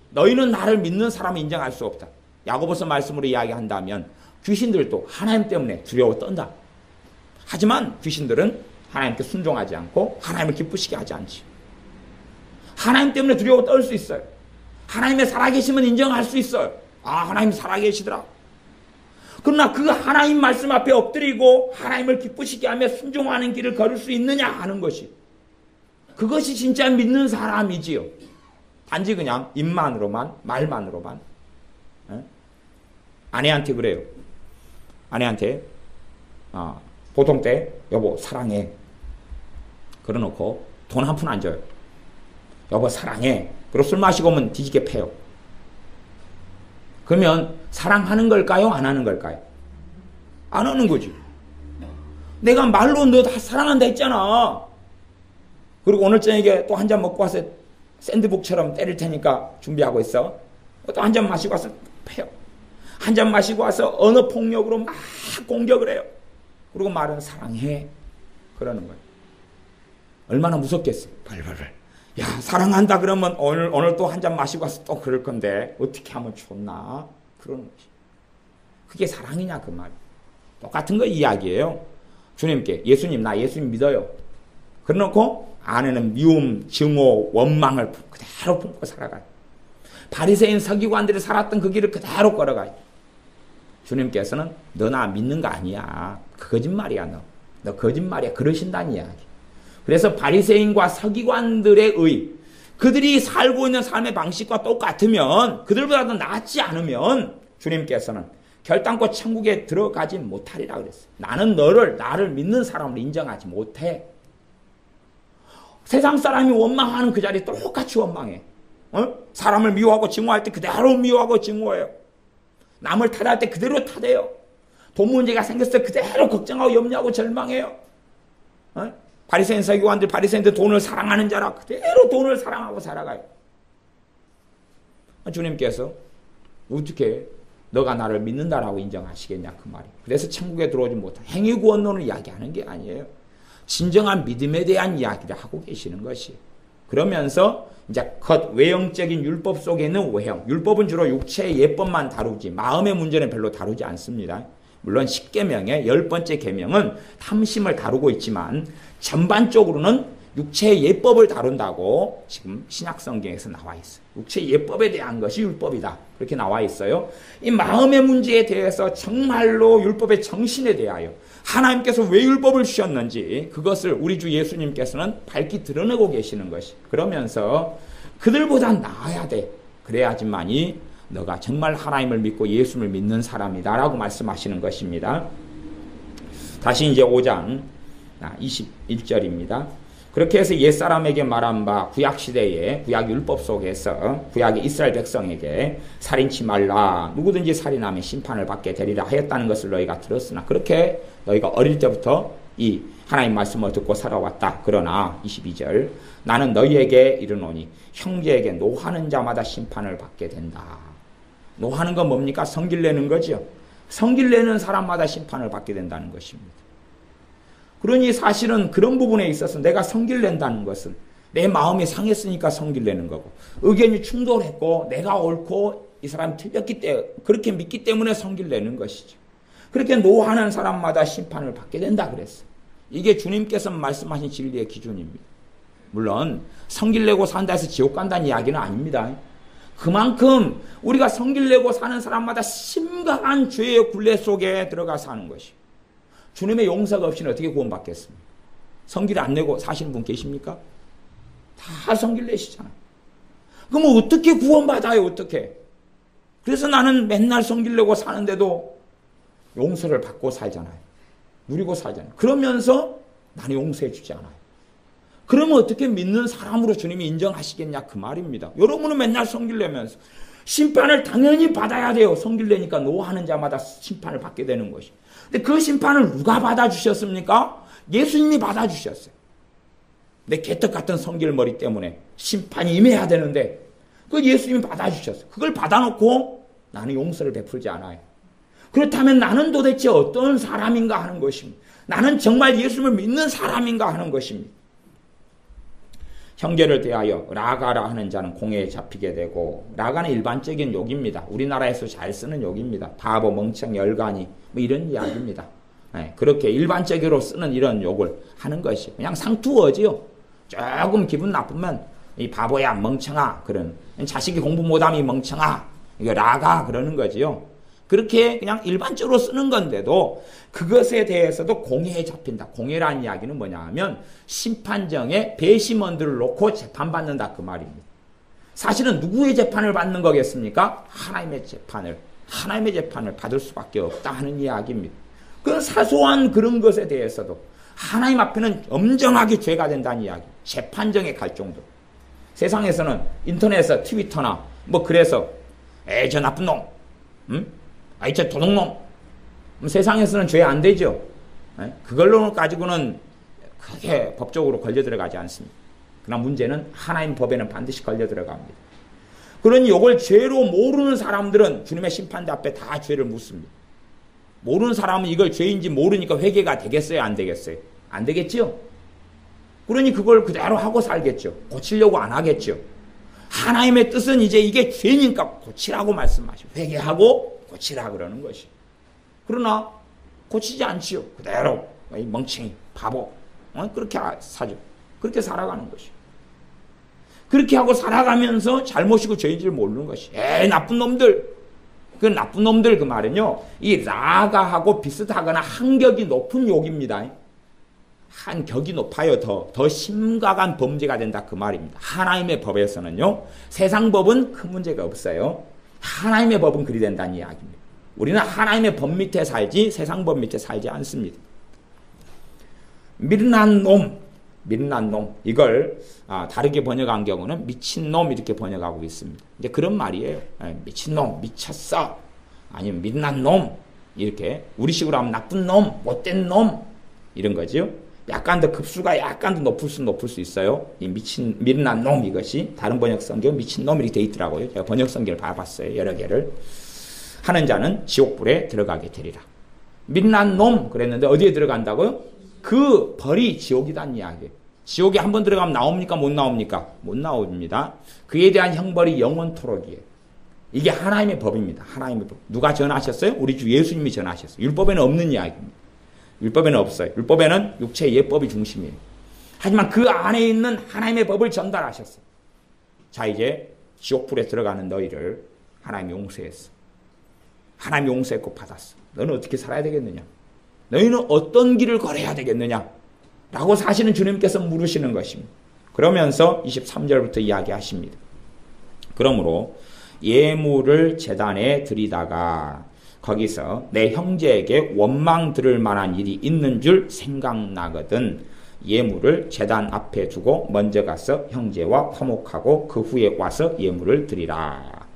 너희는 나를 믿는 사람을 인정할 수 없다. 야고보서 말씀으로 이야기한다면 귀신들도 하나님 때문에 두려워 떤다. 하지만 귀신들은 하나님께 순종하지 않고 하나님을 기쁘시게 하지 않지. 하나님 때문에 두려워 떨 수 있어요. 하나님의 살아계심은 인정할 수 있어요. 하나님 살아계시더라. 그러나 그 하나님 말씀 앞에 엎드리고 하나님을 기쁘시게 하며 순종하는 길을 걸을 수 있느냐 하는 것이. 그것이 진짜 믿는 사람이지요. 단지 그냥 입만으로만 말만으로만. 아내한테 그래요. 아내한테 보통 때 여보 사랑해. 그러놓고 돈 한 푼 안 줘요. 여보 사랑해. 그리고 술 마시고 오면 뒤지게 패요. 그러면 사랑하는 걸까요? 안 하는 걸까요? 안 하는 거지. 내가 말로 너 다 사랑한다 했잖아. 그리고 오늘 저녁에 또 한 잔 먹고 와서 샌드북처럼 때릴 테니까 준비하고 있어. 또 한 잔 마시고 와서 패요. 한 잔 마시고 와서 언어 폭력으로 막 공격을 해요. 그리고 말은 사랑해. 그러는 거예요. 얼마나 무섭겠어. 발발발. 야 사랑한다 그러면 오늘 또 한 잔 마시고 와서 또 그럴 건데 어떻게 하면 좋나. 그러는 거지. 그게 사랑이냐 그 말. 똑같은 거 이야기예요. 주님께 예수님 나 예수님 믿어요. 그래놓고 안에는 미움, 증오, 원망을 그대로 품고 살아가요. 바리새인 서기관들이 살았던 그 길을 그대로 걸어가요. 주님께서는 너 나 믿는 거 아니야. 그 거짓말이야 너 거짓말이야. 그러신다는 이야기. 그래서 바리새인과 서기관들의 의, 그들이 살고 있는 삶의 방식과 똑같으면, 그들보다도 낫지 않으면 주님께서는 결단코 천국에 들어가지 못하리라 그랬어요. 나는 나를 믿는 사람을 인정하지 못해. 세상 사람이 원망하는 그 자리에 똑같이 원망해. 사람을 미워하고 증오할 때 그대로 미워하고 증오해요. 남을 탓할 때 그대로 탓해요. 돈 문제가 생겼을 때 그대로 걱정하고 염려하고 절망해요. 바리새인 서기관들 바리새인들 돈을 사랑하는 자라 그대로 돈을 사랑하고 살아가요. 주님께서 어떻게 너가 나를 믿는다라고 인정하시겠냐 그 말이에요. 그래서 천국에 들어오지 못한 행위구원론을 이야기하는 게 아니에요. 진정한 믿음에 대한 이야기를 하고 계시는 것이. 그러면서 이제 외형적인 율법 속에 있는 외형. 율법은 주로 육체의 예법만 다루지 마음의 문제는 별로 다루지 않습니다. 물론 10계명의 10번째 계명은 탐심을 다루고 있지만 전반적으로는 육체의 예법을 다룬다고 지금 신약성경에서 나와 있어요. 육체의 예법에 대한 것이 율법이다. 그렇게 나와 있어요. 이 마음의 문제에 대해서 정말로 율법의 정신에 대하여 하나님께서 왜 율법을 주셨는지 그것을 우리 주 예수님께서는 밝히 드러내고 계시는 것이. 그러면서 그들보다 나아야 돼. 그래야지만이 너가 정말 하나님을 믿고 예수를 믿는 사람이다 라고 말씀하시는 것입니다. 다시 이제 5장 21절입니다. 그렇게 해서 옛사람에게 말한 바 구약시대에 구약율법 속에서 구약의 이스라엘 백성에게 살인치 말라 누구든지 살인하면 심판을 받게 되리라 하였다는 것을 너희가 들었으나 그렇게 너희가 어릴 때부터 이 하나님 말씀을 듣고 살아왔다. 그러나 22절 나는 너희에게 이르노니 형제에게 노하는 자마다 심판을 받게 된다. 노하는 건 뭡니까? 성질 내는 거죠. 성질 내는 사람마다 심판을 받게 된다는 것입니다. 그러니 사실은 그런 부분에 있어서 내가 성질 낸다는 것은 내 마음이 상했으니까 성질 내는 거고 의견이 충돌했고 내가 옳고 이 사람이 틀렸기 때문에 그렇게 믿기 때문에 성질 내는 것이죠. 그렇게 노하는 사람마다 심판을 받게 된다 그랬어요. 이게 주님께서 말씀하신 진리의 기준입니다. 물론 성질 내고 산다 해서 지옥 간다는 이야기는 아닙니다. 그만큼 우리가 성질 내고 사는 사람마다 심각한 죄의 굴레 속에 들어가 사는 것이에요. 주님의 용서가 없이는 어떻게 구원받겠습니까? 성질 안 내고 사시는 분 계십니까? 다 성질 내시잖아요. 그럼 어떻게 구원받아요? 어떻게? 그래서 나는 맨날 성질 내고 사는데도 용서를 받고 살잖아요. 누리고 살잖아요. 그러면서 나는 용서해 주지 않아요. 그러면 어떻게 믿는 사람으로 주님이 인정하시겠냐 그 말입니다. 여러분은 맨날 성질 내면서 심판을 당연히 받아야 돼요. 성질 내니까 노하는 자마다 심판을 받게 되는 것이. 근데 그 심판을 누가 받아주셨습니까? 예수님이 받아주셨어요. 내 개떡 같은 성질머리 때문에 심판이 임해야 되는데 그 예수님이 받아주셨어요. 그걸 받아놓고 나는 용서를 베풀지 않아요. 그렇다면 나는 도대체 어떤 사람인가 하는 것입니다. 나는 정말 예수님을 믿는 사람인가 하는 것입니다. 형제를 대하여 라가라 하는 자는 공회에 잡히게 되고 라가는 일반적인 욕입니다. 우리나라에서 잘 쓰는 욕입니다. 바보, 멍청이, 열간이 뭐 이런 이야기입니다. 네, 그렇게 일반적으로 쓰는 이런 욕을 하는 것이 그냥 상투어지요. 조금 기분 나쁘면 이 바보야, 멍청아 그런 자식이 공부 못하면 멍청아 이거 라가 그러는 거지요. 그렇게 그냥 일반적으로 쓰는 건데도 그것에 대해서도 공회에 잡힌다. 공회라는 이야기는 뭐냐 하면 심판정에 배심원들을 놓고 재판받는다 그 말입니다. 사실은 누구의 재판을 받는 거겠습니까? 하나님의 재판을 받을 수밖에 없다 하는 이야기입니다. 그 사소한 그런 것에 대해서도 하나님 앞에는 엄정하게 죄가 된다는 이야기. 재판정에 갈 정도. 세상에서는 인터넷에서 트위터나 뭐 그래서 에이 저 나쁜 놈 아이 저 도둑놈 세상에서는 죄 안 되죠. 그걸로 가지고는 크게 법적으로 걸려 들어가지 않습니다. 그러나 문제는 하나님 법에는 반드시 걸려 들어갑니다. 그러니 이걸 죄로 모르는 사람들은 주님의 심판대 앞에 다 죄를 묻습니다. 모르는 사람은 이걸 죄인지 모르니까 회개가 되겠어요? 안 되겠어요? 안 되겠죠? 그러니 그걸 그대로 하고 살겠죠. 고치려고 안 하겠죠. 하나님의 뜻은 이제 이게 죄니까 고치라고 말씀하시고 회개하고 고치라 그러는 것이. 그러나 고치지 않지요. 그대로 이 멍청이 바보 그렇게 사죠. 그렇게 살아가는 것이. 그렇게 하고 살아가면서 잘못이고 죄인지를 모르는 것이. 에이 나쁜 놈들. 그 나쁜 놈들 그 말은요. 이 라가하고 비슷하거나 한 격이 높은 욕입니다. 한 격이 높아요. 더 심각한 범죄가 된다 그 말입니다. 하나님의 법에서는요. 세상 법은 큰 문제가 없어요. 하나님의 법은 그리 된다는 이야기입니다. 우리는 하나님의 법 밑에 살지 세상 법 밑에 살지 않습니다. 밀난 놈 이걸 다르게 번역한 경우는 미친놈 이렇게 번역하고 있습니다. 이제 그런 말이에요. 미친놈, 미쳤어 아니면 밀난 놈 이렇게 우리식으로 하면 나쁜 놈, 못된 놈 이런 거죠. 약간 더 급수가 약간 더 높을 수 있어요. 이 밀난 놈 이것이 다른 번역 성경 미친 놈 이렇게 돼 있더라고요. 제가 번역 성경을 봐봤어요. 여러 개를. 하는 자는 지옥불에 들어가게 되리라. 밀난 놈 그랬는데 어디에 들어간다고요? 그 벌이 지옥이란 이야기예요. 지옥에 한 번 들어가면 나옵니까? 못 나옵니까? 못 나옵니다. 그에 대한 형벌이 영원토록이에요. 이게 하나님의 법입니다. 하나님의 법. 누가 전하셨어요? 우리 주 예수님이 전하셨어요. 율법에는 없는 이야기입니다. 율법에는 없어요. 율법에는 육체의 예법이 중심이에요. 하지만 그 안에 있는 하나님의 법을 전달하셨어요. 자, 이제 지옥불에 들어가는 너희를 하나님이 용서했어. 하나님이 용서했고 받았어. 너는 어떻게 살아야 되겠느냐? 너희는 어떤 길을 걸어야 되겠느냐? 라고 사실은 주님께서 물으시는 것입니다. 그러면서 23절부터 이야기하십니다. 그러므로 예물을 제단에 드리다가 거기서 내 형제에게 원망 들을 만한 일이 있는 줄 생각나거든 예물을 제단 앞에 두고 먼저 가서 형제와 화목하고 그 후에 와서 예물을 드리라.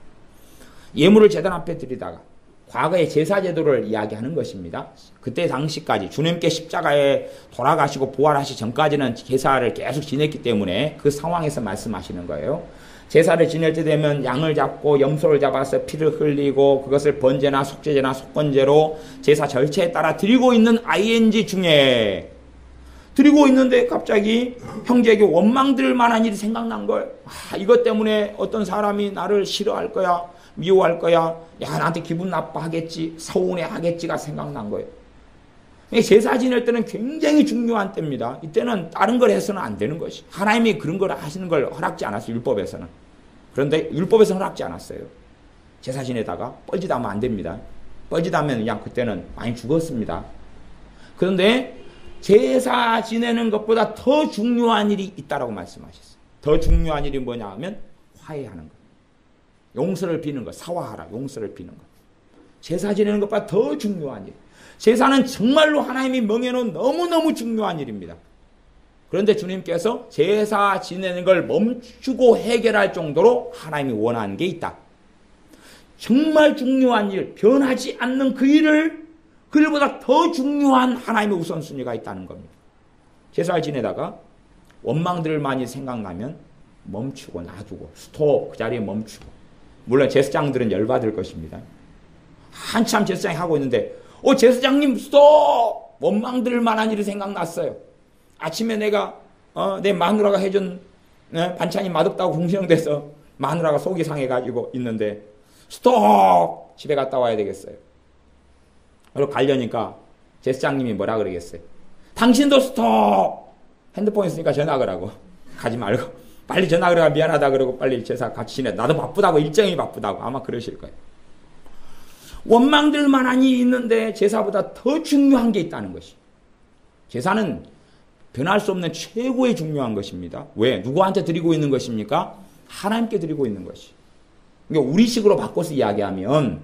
예물을 제단 앞에 드리다가 과거의 제사제도를 이야기하는 것입니다. 그때 당시까지 주님께 십자가에 돌아가시고 부활하시 전까지는 제사를 계속 지냈기 때문에 그 상황에서 말씀하시는 거예요. 제사를 지낼 때 되면 양을 잡고 염소를 잡아서 피를 흘리고 그것을 번제나 속죄제나 속건제로 제사 절차에 따라 드리고 있는 ING 중에 드리고 있는데 갑자기 형제에게 원망 들을 만한 일이 생각난 거예요. 이것 때문에 어떤 사람이 나를 싫어할 거야. 미워할 거야. 야, 나한테 기분 나빠하겠지. 서운해하겠지가 생각난 거예요. 제사 지낼 때는 굉장히 중요한 때입니다. 이때는 다른 걸 해서는 안 되는 것이. 하나님이 그런 걸 하시는 걸 허락지 않았어요. 율법에서는. 그런데 율법에서는 허락지 않았어요. 제사 지내다가 뻘짓하면 안 됩니다. 뻘짓하면 그냥 그때는 많이 죽었습니다. 그런데 제사 지내는 것보다 더 중요한 일이 있다라고 말씀하셨어요. 더 중요한 일이 뭐냐 하면 화해하는 것. 용서를 비는 것, 사화하라, 용서를 비는 것. 제사 지내는 것보다 더 중요한 일. 제사는 정말로 하나님이 명해놓은 너무너무 중요한 일입니다. 그런데 주님께서 제사 지내는 걸 멈추고 해결할 정도로 하나님이 원하는 게 있다. 정말 중요한 일, 변하지 않는 그 일을 그 일보다 더 중요한 하나님의 우선순위가 있다는 겁니다. 제사를 지내다가 원망들을 많이 생각나면 멈추고 놔두고 스톱, 그 자리에 멈추고. 물론 제사장들은 열받을 것입니다. 한참 제사장이 하고 있는데 제사장님 스톱! 원망들 만한 일이 생각났어요. 아침에 내가 내 마누라가 해준 반찬이 맛없다고 궁시렁대서 마누라가 속이 상해가지고 있는데 스톱! 집에 갔다 와야 되겠어요. 그리고 가려니까 제사장님이 뭐라 그러겠어요? 당신도 스톱! 핸드폰 있으니까 전화 하라고. 가지 말고 빨리 전화 그래가 미안하다 그러고 빨리 제사 같이 지내. 나도 바쁘다고, 일정이 바쁘다고 아마 그러실 거예요. 원망들 만한 일이 있는데 제사보다 더 중요한 게 있다는 것이. 제사는 변할 수 없는 최고의 중요한 것입니다. 왜? 누구한테 드리고 있는 것입니까? 하나님께 드리고 있는 것이. 그러니까 우리식으로 바꿔서 이야기하면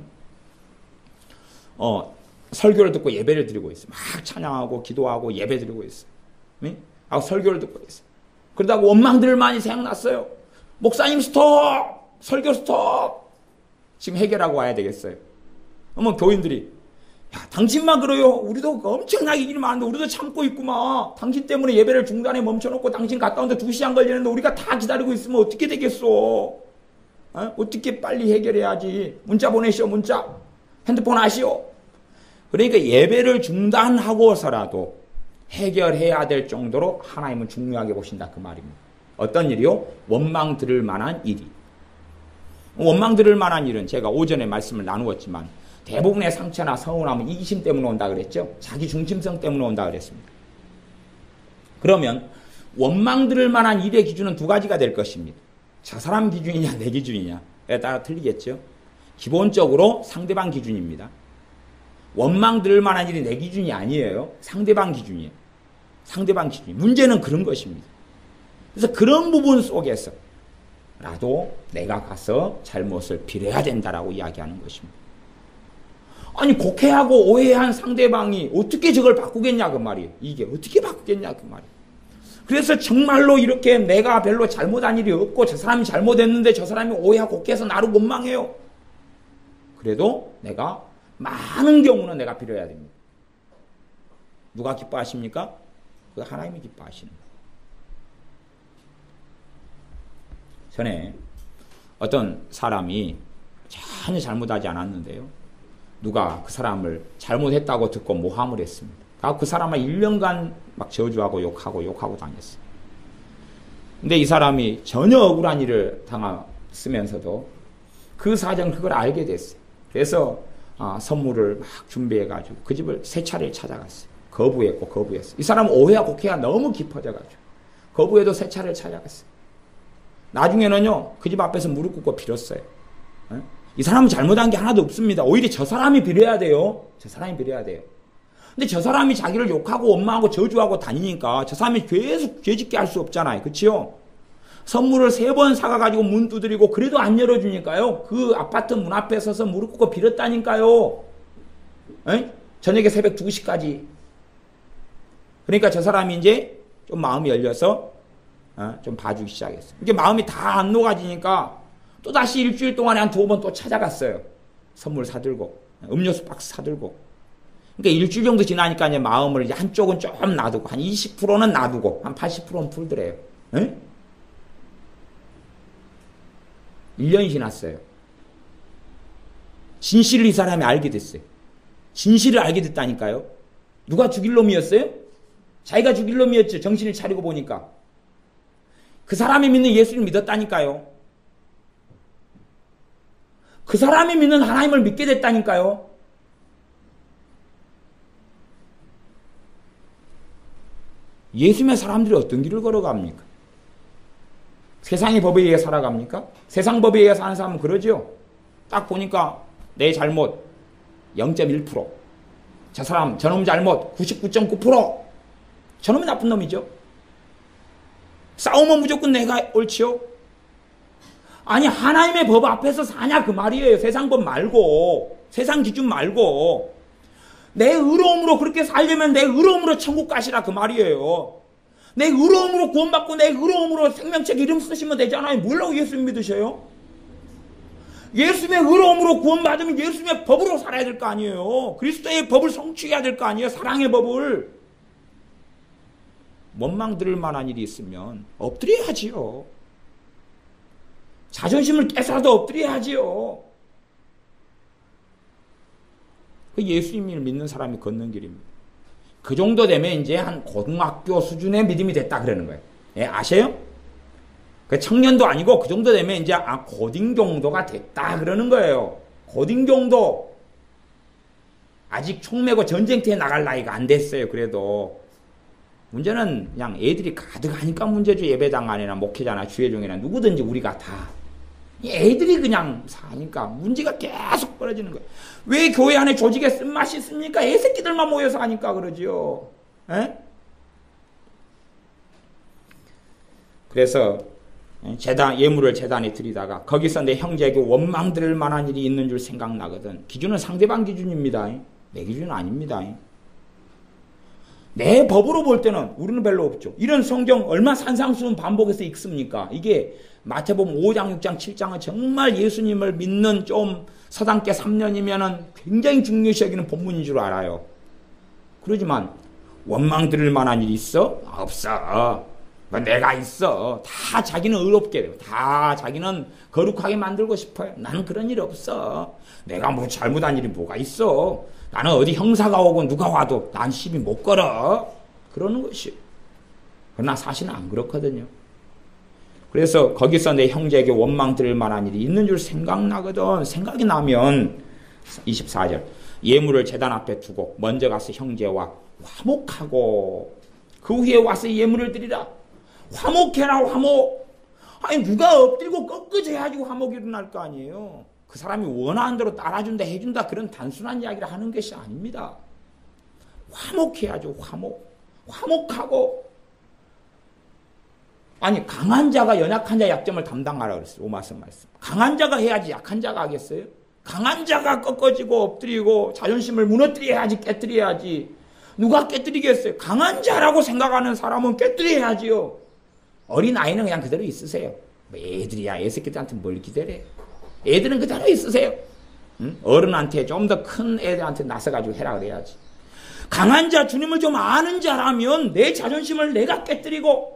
설교를 듣고 예배를 드리고 있어요. 막 찬양하고 기도하고 예배 드리고 있어요. 네? 설교를 듣고 있어요. 그러다가 원망들 많이 생각났어요. 목사님 스톱! 설교 스톱! 지금 해결하고 와야 되겠어요. 그러면 교인들이 야, 당신만 그래요. 우리도 엄청나게 일이 많은데 우리도 참고 있구만. 당신 때문에 예배를 중단에 멈춰놓고 당신 갔다 오는데 2시간 걸리는데 우리가 다 기다리고 있으면 어떻게 되겠어? 어떻게 빨리 해결해야지. 문자 보내시오. 문자. 핸드폰 하시오. 그러니까 예배를 중단하고서라도 해결해야 될 정도로 하나님은 중요하게 보신다 그 말입니다. 어떤 일이요? 원망 들을 만한 일이. 원망 들을 만한 일은 제가 오전에 말씀을 나누었지만 대부분의 상처나 서운함은 이기심 때문에 온다 그랬죠. 자기 중심성 때문에 온다 그랬습니다. 그러면 원망 들을 만한 일의 기준은 두 가지가 될 것입니다. 저 사람 기준이냐 내 기준이냐에 따라 틀리겠죠. 기본적으로 상대방 기준입니다. 원망 들을 만한 일이 내 기준이 아니에요. 상대방 기준이에요. 상대방 기준. 문제는 그런 것입니다. 그래서 그런 부분 속에서 라도 내가 가서 잘못을 빌어야 된다라고 이야기하는 것입니다. 아니 곡해하고 오해한 상대방이 어떻게 저걸 바꾸겠냐 그 말이에요. 이게 어떻게 바꾸겠냐 그 말이에요. 그래서 정말로 이렇게 내가 별로 잘못한 일이 없고 저 사람이 잘못했는데 저 사람이 오해하고 곡해해서 나를 원망해요. 그래도 내가 많은 경우는 내가 빌어야 됩니다. 누가 기뻐하십니까? 그 하나님이 기뻐하시는 거예요. 전에 어떤 사람이 전혀 잘못하지 않았는데요. 누가 그 사람을 잘못했다고 듣고 모함을 했습니다. 그 사람을 1년간 막 저주하고 욕하고 다녔어요. 근데 이 사람이 전혀 억울한 일을 당했으면서도 그 사정 그걸 알게 됐어요. 그래서 선물을 막 준비해가지고 그 집을 세 차례 찾아갔어요. 거부했어요. 이 사람은 오해와 곡해가 너무 깊어져가지고 거부해도 세 차례를 찾아갔어요. 나중에는요, 그 집 앞에서 무릎 꿇고 빌었어요. 이 사람은 잘못한 게 하나도 없습니다. 오히려 저 사람이 빌어야 돼요. 저 사람이 빌어야 돼요. 근데 저 사람이 자기를 욕하고 원망하고 저주하고 다니니까 저 사람이 계속 죄짓게 할 수 없잖아요. 그치요? 선물을 3번 사가가지고 문 두드리고 그래도 안 열어주니까요. 그 아파트 문 앞에 서서 무릎 꿇고 빌었다니까요. 저녁에 새벽 2시까지. 그러니까 저 사람이 이제 좀 마음이 열려서 좀 봐주기 시작했어요. 이게 마음이 다 안 녹아지니까 또 다시 일주일 동안에 한 2번 또 찾아갔어요. 선물 사들고 음료수 박스 사들고. 그러니까 일주일 정도 지나니까 이제 마음을 이제 한쪽은 좀 놔두고 한 20%는 놔두고 한 80%는 풀더래요. 1년이 지났어요. 진실을 이 사람이 알게 됐어요. 진실을 알게 됐다니까요. 누가 죽일 놈이었어요? 자기가 죽일 놈이었죠. 정신을 차리고 보니까. 그 사람이 믿는 예수를 믿었다니까요. 그 사람이 믿는 하나님을 믿게 됐다니까요. 예수님의 사람들이 어떤 길을 걸어갑니까? 세상의 법에 의해 살아갑니까? 세상 법에 의해 사는 사람은 그러죠. 딱 보니까 내 잘못 0.1%, 저 사람 저놈 잘못 99.9%, 저놈이 나쁜 놈이죠. 싸우면 무조건 내가 옳지요. 아니 하나님의 법 앞에서 사냐 그 말이에요. 세상 법 말고, 세상 기준 말고. 내 의로움으로 그렇게 살려면 내 의로움으로 천국 가시라 그 말이에요. 내 의로움으로 구원받고 내 의로움으로 생명책 이름 쓰시면 되잖아요. 뭐라고 예수님 믿으셔요? 예수님의 의로움으로 구원받으면 예수님의 법으로 살아야 될 거 아니에요. 그리스도의 법을 성취해야 될 거 아니에요. 사랑의 법을. 원망 들을 만한 일이 있으면 엎드려야지요. 자존심을 깨서라도 엎드려야지요. 그 예수님을 믿는 사람이 걷는 길입니다. 그 정도 되면 이제 한 고등학교 수준의 믿음이 됐다 그러는 거예요. 예, 아세요? 그 청년도 아니고 그 정도 되면 이제 고딩 정도가 됐다 그러는 거예요. 고딩 정도. 아직 총 메고 전쟁터에 나갈 나이가 안 됐어요. 그래도 문제는 그냥 애들이 가득하니까 문제죠. 예배당 안에나 목회자나 주회종이나 누구든지 우리가 다 애들이 그냥 사니까 문제가 계속 벌어지는 거예요. 왜 교회 안에 조직에 쓴맛이 있습니까? 애새끼들만 모여서 하니까 그러지요. 에? 그래서 예물을 제단에 드리다가 거기서 내 형제에게 원망 들을 만한 일이 있는 줄 생각나거든. 기준은 상대방 기준입니다. 내 기준은 아닙니다. 내 법으로 볼 때는 우리는 별로 없죠. 이런 성경 얼마 산상수훈 반복해서 읽습니까? 이게 마태복음 5장, 6장, 7장은 정말 예수님을 믿는 좀 서당계 3년이면은 굉장히 중요시 여기는 본문인 줄 알아요. 그러지만 원망 들을 만한 일이 있어? 없어. 내가 있어. 다 자기는 의롭게 돼요. 다 자기는 거룩하게 만들고 싶어요. 나는 그런 일 없어. 내가 뭐 잘못한 일이 뭐가 있어. 나는 어디 형사가 오고 누가 와도 난 시비 못 걸어. 그러는 것이. 그러나 사실은 안 그렇거든요. 그래서 거기서 내 형제에게 원망 들을 만한 일이 있는 줄 생각나거든. 생각이 나면 24절 예물을 제단 앞에 두고 먼저 가서 형제와 화목하고 그 후에 와서 예물을 드리라. 화목해라 화목. 아니 누가 엎드리고 꺾어져야지 화목이 일어날 거 아니에요. 그 사람이 원하는 대로 따라준다 해준다 그런 단순한 이야기를 하는 것이 아닙니다. 화목해야죠. 화목하고. 아니 강한 자가 연약한 자의 약점을 담당하라 그랬어요. 로마서 말씀. 강한 자가 해야지 약한 자가 하겠어요? 강한 자가 꺾어지고 엎드리고 자존심을 무너뜨려야지 깨뜨려야지. 누가 깨뜨리겠어요? 강한 자라고 생각하는 사람은 깨뜨려야지요. 어린아이는 그냥 그대로 있으세요. 뭐 애들이야 애새끼들한테 뭘 기대래. 애들은 그대로 있으세요. 응? 어른한테 좀 더 큰 애들한테 나서가지고 해라 그래야지. 강한 자 주님을 좀 아는 자라면 내 자존심을 내가 깨뜨리고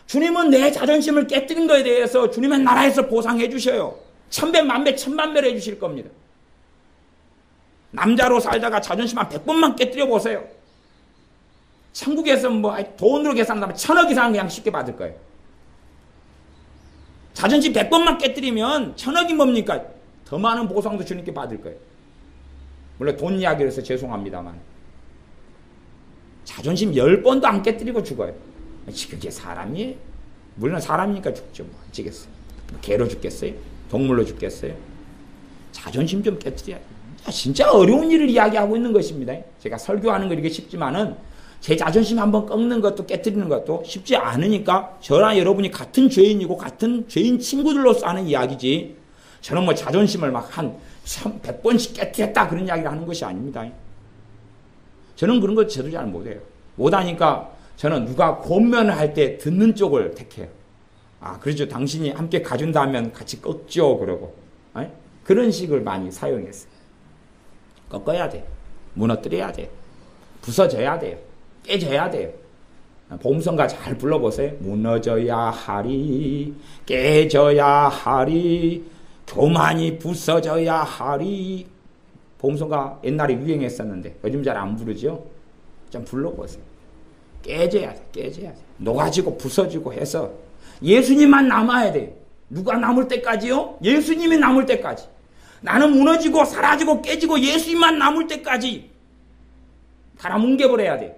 주님은 내 자존심을 깨뜨린 거에 대해서 주님의 나라에서 보상해 주셔요. 천배 만배 천만배를 해주실 겁니다. 남자로 살다가 자존심 한 100번만 깨뜨려 보세요. 천국에서 뭐 돈으로 계산하면 1000억 이상 그냥 쉽게 받을 거예요. 자존심 100번만 깨뜨리면 1000억이 뭡니까? 더 많은 보상도 주님께 받을 거예요. 물론 돈 이야기를 해서 죄송합니다만 자존심 10번도 안 깨뜨리고 죽어요. 그게 사람이에요? 물론 사람이니까 죽죠. 뭐 어찌겠어요? 개로 죽겠어요? 동물로 죽겠어요? 자존심 좀 깨뜨려야 돼요. 진짜 어려운 일을 이야기하고 있는 것입니다. 제가 설교하는 거 이렇게 쉽지만은 제 자존심 한번 꺾는 것도 깨뜨리는 것도 쉽지 않으니까 저랑 여러분이 같은 죄인이고 같은 죄인 친구들로서 하는 이야기지 저는 뭐 자존심을 막 한 100번씩 깨뜨렸다 그런 이야기를 하는 것이 아닙니다. 저는 그런 거 저도 잘 못해요. 못하니까 저는 누가 권면을 할 때 듣는 쪽을 택해요. 아, 그렇죠. 당신이 함께 가준다면 같이 꺾죠. 그러고. 그런 식을 많이 사용했어요. 꺾어야 돼. 무너뜨려야 돼. 부서져야 돼요. 깨져야 돼요. 복음성가 잘 불러보세요. 무너져야 하리, 깨져야 하리, 교만이 부서져야 하리. 복음성가 옛날에 유행했었는데 요즘 잘 안 부르죠? 좀 불러보세요. 깨져야 돼. 깨져야 돼. 녹아지고 부서지고 해서 예수님만 남아야 돼요. 누가 남을 때까지요? 예수님이 남을 때까지. 나는 무너지고 사라지고 깨지고 예수님만 남을 때까지 다 뭉개버려야 돼요.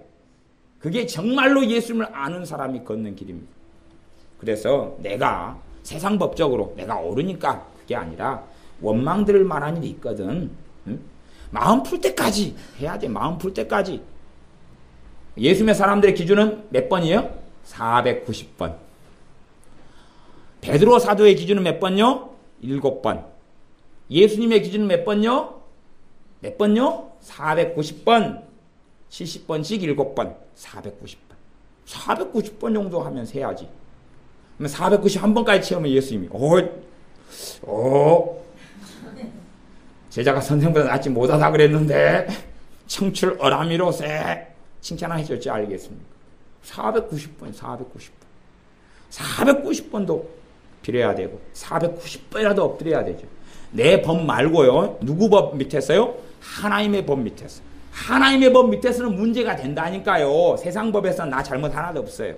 그게 정말로 예수님을 아는 사람이 걷는 길입니다. 그래서 내가 세상 법적으로 내가 옳으니까 그게 아니라 원망들을 말하는 일이 있거든. 응? 마음 풀 때까지 해야 돼. 마음 풀 때까지. 예수님의 사람들의 기준은 몇 번이에요? 490번. 베드로 사도의 기준은 몇 번요? 7번. 예수님의 기준은 몇 번요? 몇 번요? 490번. 70번씩 7번. 490번. 490번 정도 하면 세야지. 그러면 491번까지 채우면 예수님이 제자가 선생보다 낫지 못하다 그랬는데 청출 어람이로 세 칭찬을 해줄지 알겠습니까? 490번, 490번. 490번도 빌어야 되고 490번이라도 엎드려야 되죠. 내 법 말고요. 누구 법 밑에서요? 하나님의 법 밑에서. 하나님의 법 밑에서는 문제가 된다니까요. 세상 법에서는 나 잘못 하나도 없어요.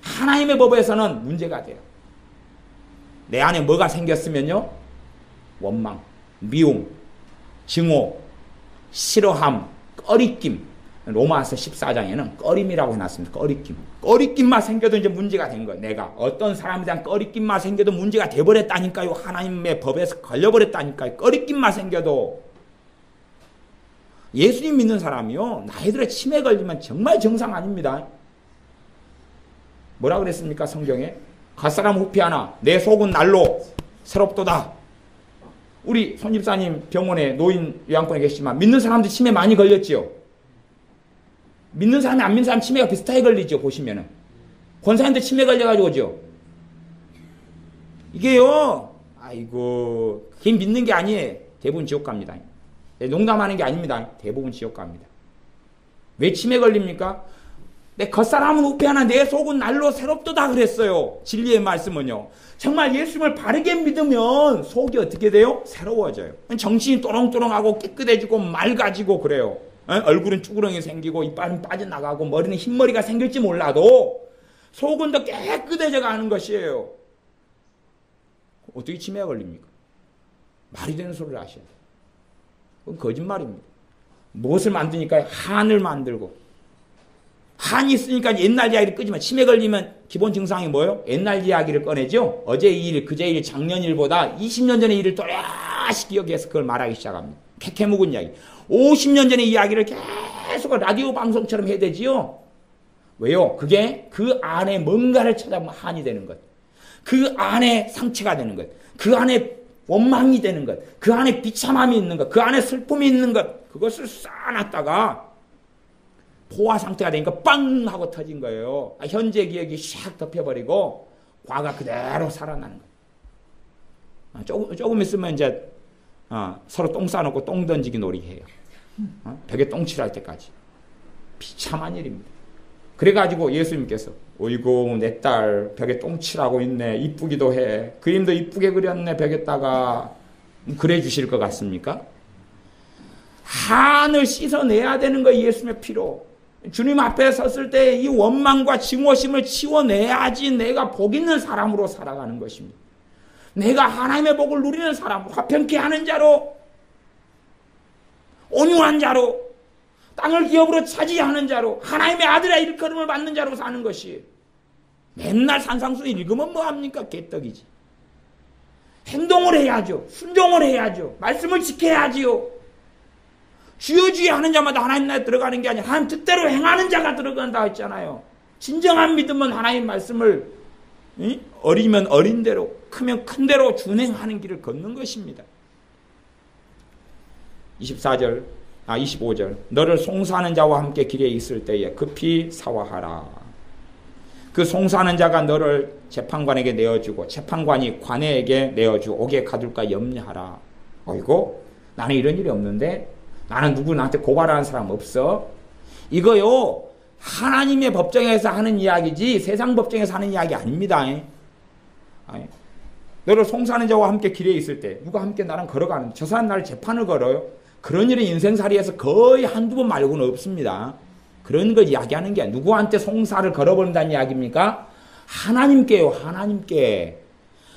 하나님의 법에서는 문제가 돼요. 내 안에 뭐가 생겼으면요? 원망, 미움, 증오, 싫어함, 꺼리낌. 로마서 14장에는 꺼림이라고 해놨습니다. 꺼리낌. 꺼리낌만 생겨도 이제 문제가 된 거예요. 내가 어떤 사람에 대한 꺼리낌만 생겨도 문제가 돼버렸다니까요. 하나님의 법에서 걸려버렸다니까요. 꺼리낌만 생겨도. 예수님 믿는 사람이요. 나이들의 치매 걸리면 정말 정상 아닙니다. 뭐라 그랬습니까? 성경에. 갓사람 후피 하나 내 속은 날로 새롭도다. 우리 손집사님 병원에 노인 요양권에 계시지만 믿는 사람들 치매 많이 걸렸지요. 믿는 사람이 안 믿는 사람 치매가 비슷하게 걸리죠. 보시면은 권사님들 치매 걸려가지고죠. 이게요. 아이고 그게 믿는 게 아니에요. 대부분 지옥 갑니다. 농담하는 게 아닙니다. 대부분 지옥 갑니다. 왜 치매 걸립니까? 내 겉사람은 후피 하나 내 속은 날로 새롭도다 그랬어요. 진리의 말씀은요. 정말 예수님을 바르게 믿으면 속이 어떻게 돼요? 새로워져요. 정신이 또롱또롱하고 깨끗해지고 맑아지고 그래요. 얼굴은 쭈그렁이 생기고 이빨은 빠져나가고 머리는 흰머리가 생길지 몰라도 속은 더 깨끗해져 가는 것이에요. 어떻게 치매가 걸립니까? 말이 되는 소리를 하셔야 돼요. 그건 거짓말입니다. 무엇을 만드니까 한을 만들고 한이 있으니까 옛날 이야기를 끄지만 치매 걸리면 기본 증상이 뭐예요? 옛날 이야기를 꺼내죠. 어제 일, 그제 일, 작년 일보다 20년 전의 일을 또렷이 기억해서 그걸 말하기 시작합니다. 캐캐 묵은 이야기. 50년 전의 이야기를 계속 라디오 방송처럼 해야 되지요. 왜요? 그게 그 안에 뭔가를 찾아보면 한이 되는 것. 그 안에 상처가 되는 것. 그 안에 원망이 되는 것. 그 안에 비참함이 있는 것. 그 안에 슬픔이 있는 것. 그것을 쌓아놨다가 포화 상태가 되니까 빵 하고 터진 거예요. 현재 기억이 샥 덮여버리고 과거가 그대로 살아나는 거예요. 조금 있으면 이제 서로 똥 싸놓고 똥 던지기 놀이해요. 벽에 똥칠할 때까지. 비참한 일입니다. 그래가지고 예수님께서 어이구 내 딸 벽에 똥칠하고 있네. 이쁘기도 해. 그림도 이쁘게 그렸네 벽에다가. 그래 주실 것 같습니까? 한을 씻어내야 되는 거예요. 예수님의 피로. 주님 앞에 섰을 때 이 원망과 증오심을 치워내야지 내가 복 있는 사람으로 살아가는 것입니다. 내가 하나님의 복을 누리는 사람으로, 화평케 하는 자로, 온유한 자로, 땅을 기업으로 차지하는 자로, 하나님의 아들의 일컬음을 받는 자로 사는 것이, 맨날 산상수 읽으면 뭐합니까? 개떡이지. 행동을 해야죠. 순종을 해야죠. 말씀을 지켜야지요. 주여 주여 하는 자마다 하나님 나라에 들어가는 게 아니라 하나님 뜻대로 행하는 자가 들어간다 했잖아요. 진정한 믿음은 하나님 말씀을 어리면 어린 대로, 크면 큰 대로 준행하는 길을 걷는 것입니다. 25절 너를 송사하는 자와 함께 길에 있을 때에 급히 사화하라. 그 송사하는 자가 너를 재판관에게 내어주고 재판관이 관에게 내어주고 옥에 가둘까 염려하라. 어이고 나는 이런 일이 없는데, 나는 누구 나한테 고발하는 사람 없어. 이거요 하나님의 법정에서 하는 이야기지 세상 법정에서 하는 이야기 아닙니다. 너를 송사하는 자와 함께 길에 있을 때, 누가 함께 나랑 걸어가는, 저 사람 나를 재판을 걸어요. 그런 일은 인생살이에서 거의 한두 번 말고는 없습니다. 그런 걸 이야기하는 게 누구한테 송사를 걸어버린다는 이야기입니까? 하나님께요.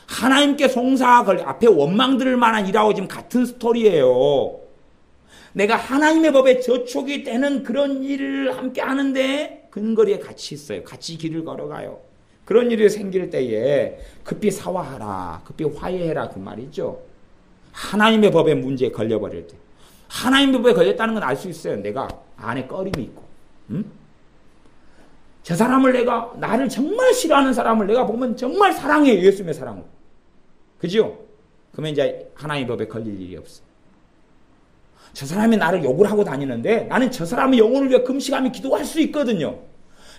하나님께 송사 앞에 원망 들을 만한 일하고 지금 같은 스토리예요. 내가 하나님의 법에 저촉이 되는 그런 일을 함께 하는데 근거리에 같이 있어요. 같이 길을 걸어가요. 그런 일이 생길 때에 급히 사화하라, 급히 화해해라, 그 말이죠. 하나님의 법에 문제에 걸려버릴 때, 하나님의 법에 걸렸다는 건 알 수 있어요. 내가 안에 꺼림이 있고, 저 사람을 내가, 나를 정말 싫어하는 사람을 내가 보면 정말 사랑해요. 예수님의 사랑을. 그죠? 그러면 이제 하나님의 법에 걸릴 일이 없어. 저 사람이 나를 욕을 하고 다니는데 나는 저 사람의 영혼을 위해 금식하며 기도할 수 있거든요.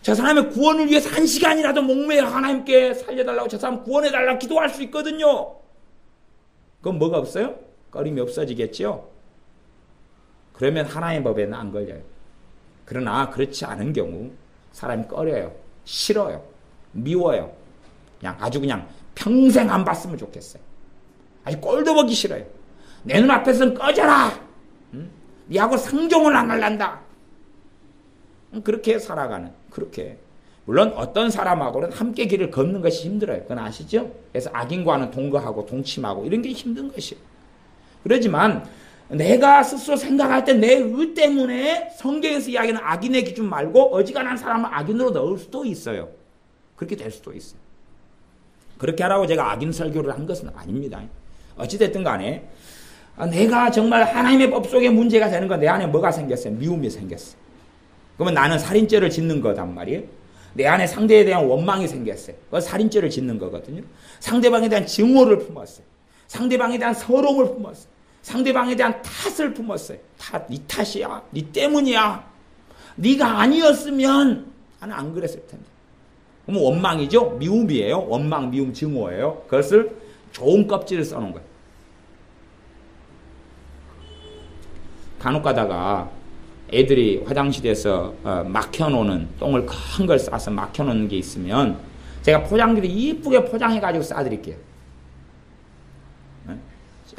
저 사람의 구원을 위해서 1시간이라도 목매어 하나님께 살려달라고, 저 사람 구원해달라고 기도할 수 있거든요. 그건 뭐가 없어요? 꺼림이 없어지겠죠? 그러면 하나님의 법에는 안 걸려요. 그러나 그렇지 않은 경우 사람이 꺼려요. 싫어요. 미워요. 아주 그냥 평생 안 봤으면 좋겠어요. 아주 꼴도 보기 싫어요. 내 눈앞에서는 꺼져라. 니하고 상종을 안 할란다. 그렇게 살아가는, 그렇게. 물론 어떤 사람하고는 함께 길을 걷는 것이 힘들어요. 그건 아시죠? 그래서 악인과는 동거하고 동침하고 이런 게 힘든 것이에요. 그렇지만 내가 스스로 생각할 때 내 의 때문에 성경에서 이야기하는 악인의 기준 말고 어지간한 사람을 악인으로 넣을 수도 있어요. 그렇게 될 수도 있어요. 그렇게 하라고 제가 악인 설교를 한 것은 아닙니다. 어찌됐든 간에 내가 정말 하나님의 법 속에 문제가 되는 건 내 안에 뭐가 생겼어요? 미움이 생겼어요. 그러면 나는 살인죄를 짓는 거단 말이에요. 내 안에 상대에 대한 원망이 생겼어요. 그건 살인죄를 짓는 거거든요. 상대방에 대한 증오를 품었어요. 상대방에 대한 서러움을 품었어요. 상대방에 대한 탓을 품었어요. 다 네 탓이야. 네 때문이야. 네가 아니었으면 나는 안 그랬을 텐데. 그럼 원망이죠. 미움이에요. 원망, 미움, 증오예요. 그것을 좋은 껍질을 써놓은 거예요. 간혹 가다가 애들이 화장실에서 막혀놓는, 똥을 큰 걸 싸서 막혀놓는 게 있으면 제가 포장지를 이쁘게 포장해가지고 싸드릴게요.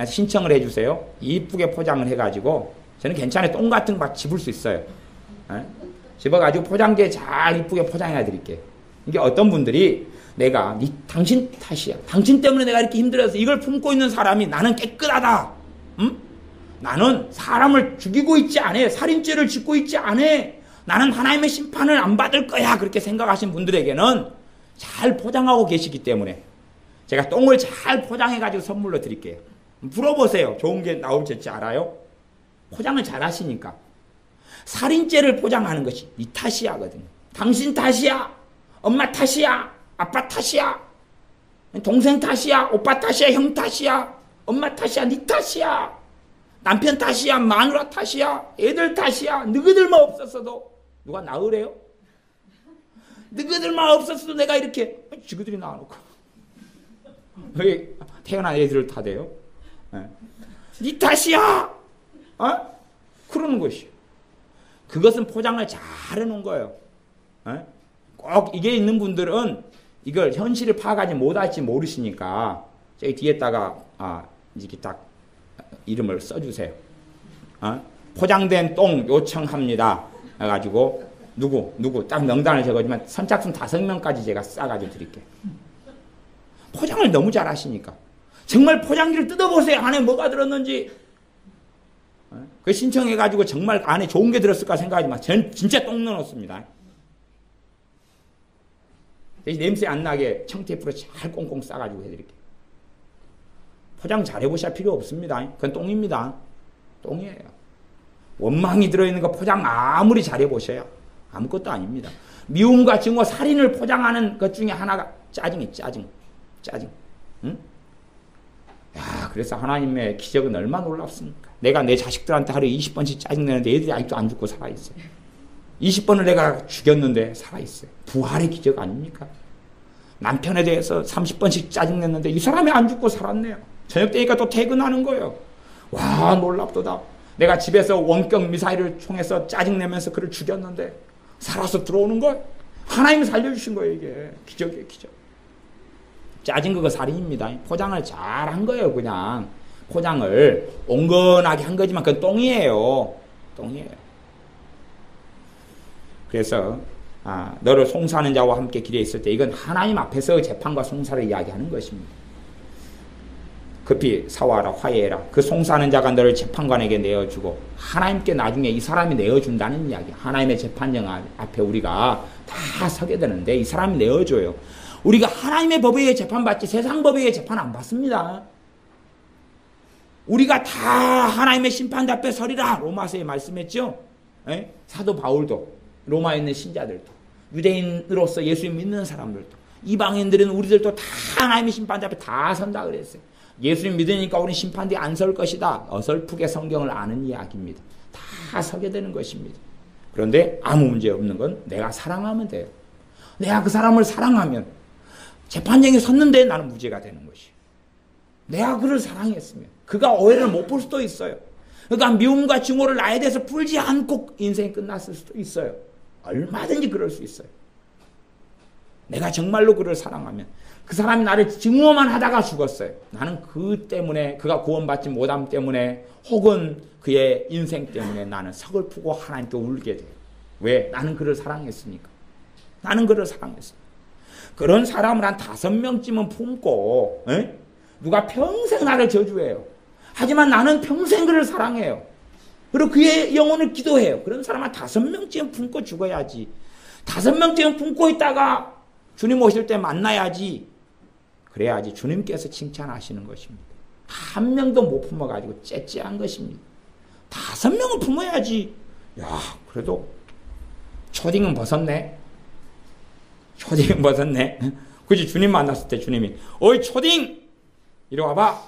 신청을 해주세요. 이쁘게 포장을 해가지고, 저는 괜찮아요. 똥 같은 거 집을 수 있어요. 집어가지고 포장지에 잘 이쁘게 포장해 드릴게요. 이게 어떤 분들이 내가 당신 탓이야. 당신 때문에 내가 이렇게 힘들어서 이걸 품고 있는 사람이 나는 깨끗하다. 나는 사람을 죽이고 있지 않아. 살인죄를 짓고 있지 않아. 나는 하나님의 심판을 안 받을 거야. 그렇게 생각하신 분들에게는 잘 포장하고 계시기 때문에 제가 똥을 잘 포장해가지고 선물로 드릴게요. 물어보세요. 좋은 게 나올지 알아요? 포장을 잘 하시니까. 살인죄를 포장하는 것이 네 탓이야 거든요. 당신 탓이야. 엄마 탓이야. 아빠 탓이야. 동생 탓이야. 오빠 탓이야. 형 탓이야. 엄마 탓이야. 네 탓이야. 남편 탓이야. 마누라 탓이야. 애들 탓이야. 너희들만 없었어도. 누가 나으래요? 너희들만 없었어도 내가 이렇게. 지그들이 나와놓고 태어난 애들을 탓해요. 네 탓이야. 그러는 것이. 그것은 포장을 잘 해놓은 거예요. 꼭 이게 있는 분들은 이걸 현실을 파악하지 못할지 모르시니까 저기 뒤에다가 이렇게 딱 이름을 써주세요. 포장된 똥 요청합니다. 해가지고 누구 딱 명단을 적어주면 선착순 5명까지 제가 싸가지고 드릴게요. 포장을 너무 잘 하시니까. 정말 포장지를 뜯어보세요. 안에 뭐가 들었는지. 그 신청해가지고 정말 안에 좋은 게 들었을까 생각하지만 전 진짜 똥 넣어놓습니다. 냄새 안 나게 청테이프로 잘 꽁꽁 싸가지고 해드릴게요. 포장 잘 해보실 필요 없습니다. 그건 똥입니다. 똥이에요. 원망이 들어있는 거 포장 아무리 잘 해보셔야 아무것도 아닙니다. 미움과 증오, 살인을 포장하는 것 중에 하나가 짜증이 짜증. 응? 야, 그래서 하나님의 기적은 얼마나 놀랍습니까? 내가 내 자식들한테 하루에 20번씩 짜증내는데 애들이 아직도 안 죽고 살아있어요. 20번을 내가 죽였는데 살아있어요. 부활의 기적 아닙니까? 남편에 대해서 30번씩 짜증냈는데 이 사람이 안 죽고 살았네요. 저녁 때니까 또 퇴근하는 거예요. 와, 놀랍도다. 내가 집에서 원격 미사일을 총해서 짜증내면서 그를 죽였는데 살아서 들어오는 거예요. 하나님이 살려주신 거예요. 이게 기적이에요. 기적. 짜증 그거 살인입니다. 포장을 잘 한 거예요. 그냥 포장을 온건하게 한 거지만 그건 똥이에요. 그래서 너를 송사하는 자와 함께 길에 있을 때 이건 하나님 앞에서 재판과 송사를 이야기하는 것입니다. 급히 사와라 화해해라. 그 송사하는 자가 너를 재판관에게 내어주고 하나님께 나중에 이 사람이 내어준다는 이야기. 하나님의 재판정 앞에 우리가 다 서게 되는데 이 사람이 내어줘요. 우리가 하나님의 법에 의해 재판받지 세상 법에 의해 재판 안 받습니다. 우리가 다 하나님의 심판대 앞에 서리라. 로마서에 말씀했죠. 에? 사도 바울도 로마에 있는 신자들도 유대인으로서 예수 믿는 사람들도 이방인들은 우리들도 다 하나님의 심판대 앞에 다 선다 그랬어요. 예수 믿으니까 우리는 심판대에 안 설 것이다. 어설프게 성경을 아는 이야기입니다. 다 서게 되는 것입니다. 그런데 아무 문제 없는 건 내가 사랑하면 돼요. 내가 그 사람을 사랑하면 재판정에 섰는데 나는 무죄가 되는 것이에요. 내가 그를 사랑했으면 그가 오해를 못 볼 수도 있어요. 그러니까 미움과 증오를 나에 대해서 풀지 않고 인생이 끝났을 수도 있어요. 얼마든지 그럴 수 있어요. 내가 정말로 그를 사랑하면 그 사람이 나를 증오만 하다가 죽었어요. 나는 그 때문에 그가 구원받지 못함 때문에 혹은 그의 인생 때문에 나는 서글프고 하나님께 울게 돼요. 왜? 나는 그를 사랑했으니까. 나는 그를 사랑했어요. 그런 사람을 한 5명쯤은 품고 누가 평생 나를 저주해요. 하지만 나는 평생 그를 사랑해요. 그리고 그의 영혼을 기도해요. 그런 사람 한 5명쯤 품고 죽어야지. 5명쯤 품고 있다가 주님 오실 때 만나야지. 그래야지 주님께서 칭찬하시는 것입니다. 1명도 못 품어가지고 째째한 것입니다. 5명은 품어야지. 야, 그래도 초딩은 벗었네. 그치, 주님 만났을 때 주님이 어이 초딩! 이리 와봐.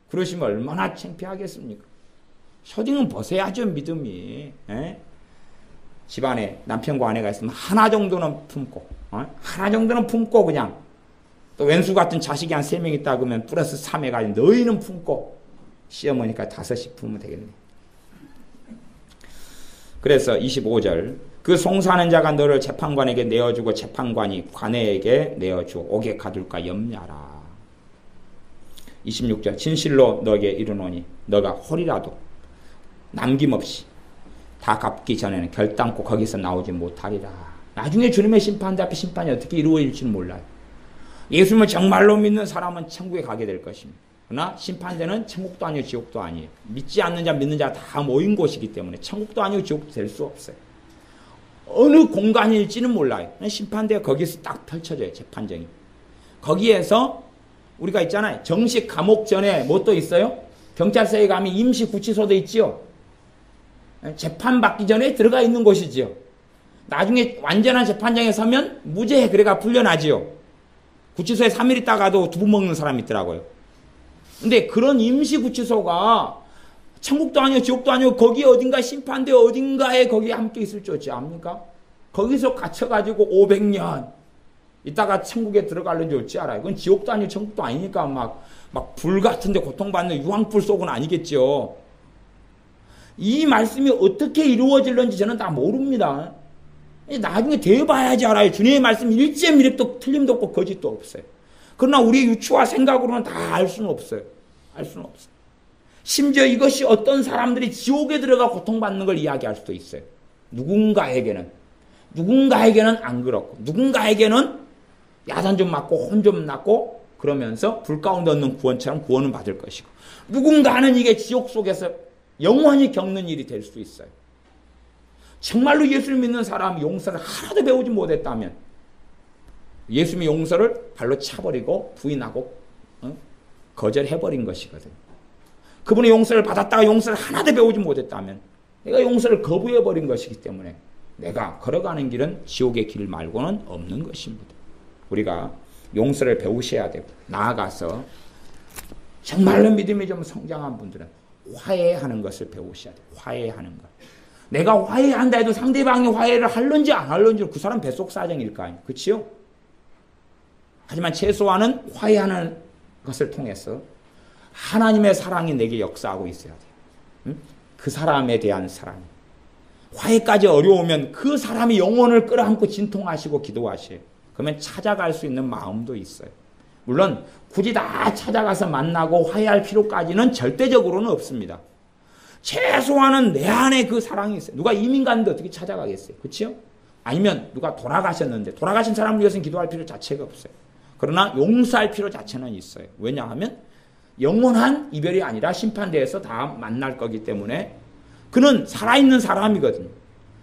그러시면 얼마나 창피하겠습니까? 초딩은 벗어야죠. 믿음이. 집안에 남편과 아내가 있으면 하나 정도는 품고 하나 정도는 품고 그냥 또 왼수 같은 자식이 한 3명 있다 그러면 플러스 3 해가지고 너희는 품고 시어머니까 5씩 품으면 되겠네. 그래서 25절 그 송사하는 자가 너를 재판관에게 내어주고 재판관이 관에게 내어주어 옥에 가둘까 염려하라. 26절 진실로 너에게 이르노니 너가 홀이라도 남김없이 다 갚기 전에는 결단코 거기서 나오지 못하리라. 나중에 주님의 심판대 앞에 심판이 어떻게 이루어질지는 몰라요. 예수님을 정말로 믿는 사람은 천국에 가게 될 것입니다. 그러나 심판대는 천국도 아니고 지옥도 아니에요. 믿지 않는 자 믿는 자 다 모인 곳이기 때문에 천국도 아니고 지옥도 될 수 없어요. 어느 공간일지는 몰라요. 심판대가 거기서 딱 펼쳐져요. 재판정이. 거기에서 우리가 있잖아요. 정식 감옥 전에 뭐 또 있어요? 경찰서에 가면 임시구치소도 있지요. 재판받기 전에 들어가 있는 곳이지요. 나중에 완전한 재판장에 서면 무죄 그래가 풀려나지요. 구치소에 3일 있다가도 두부 먹는 사람이 있더라고요. 근데 그런 임시구치소가 천국도 아니고 지옥도 아니고 거기 어딘가 심판대 어딘가에 거기에 함께 있을 줄 어찌 압니까? 거기서 갇혀가지고 500년 이따가 천국에 들어가려는지 어찌 알아요? 그건 지옥도 아니고 천국도 아니니까 막 불 같은데 고통받는 유황불 속은 아니겠죠. 이 말씀이 어떻게 이루어질는지 저는 다 모릅니다. 나중에 되어봐야지 알아요. 주님의 말씀 일제미력도 틀림도 없고 거짓도 없어요. 그러나 우리의 유추와 생각으로는 다 알 수는 없어요. 알 수는 없어요. 심지어 이것이 어떤 사람들이 지옥에 들어가 고통받는 걸 이야기할 수도 있어요. 누군가에게는. 누군가에게는 안 그렇고 누군가에게는 야단 좀 맞고 혼 좀 났고 그러면서 불 가운데 얻는 구원처럼 구원은 받을 것이고 누군가는 이게 지옥 속에서 영원히 겪는 일이 될 수 있어요. 정말로 예수를 믿는 사람이 용서를 하나도 배우지 못했다면 예수님의 용서를 발로 차버리고 부인하고 거절해버린 것이거든요. 그분의 용서를 받았다가 용서를 하나도 배우지 못했다면 내가 용서를 거부해버린 것이기 때문에 내가 걸어가는 길은 지옥의 길 말고는 없는 것입니다. 우리가 용서를 배우셔야 되고 나아가서 정말로 믿음이 좀 성장한 분들은 화해하는 것을 배우셔야 돼요. 화해하는 것. 내가 화해한다 해도 상대방이 화해를 할런지 안 할런지 그 사람 뱃속 사정일 거 아니에요. 그렇지요? 하지만 최소한은 화해하는 것을 통해서 하나님의 사랑이 내게 역사하고 있어야 돼요. 응? 그 사람에 대한 사랑. 화해까지 어려우면 그 사람이 영혼을 끌어안고 진통하시고 기도하셔요. 그러면 찾아갈 수 있는 마음도 있어요. 물론 굳이 다 찾아가서 만나고 화해할 필요까지는 절대적으로는 없습니다. 최소한은 내 안에 그 사랑이 있어요. 누가 이민 갔는데 어떻게 찾아가겠어요? 그렇죠? 아니면 누가 돌아가셨는데 돌아가신 사람을 위해서는 기도할 필요 자체가 없어요. 그러나 용서할 필요 자체는 있어요. 왜냐하면 영원한 이별이 아니라 심판대에서 다 만날 거기 때문에 그는 살아있는 사람이거든요.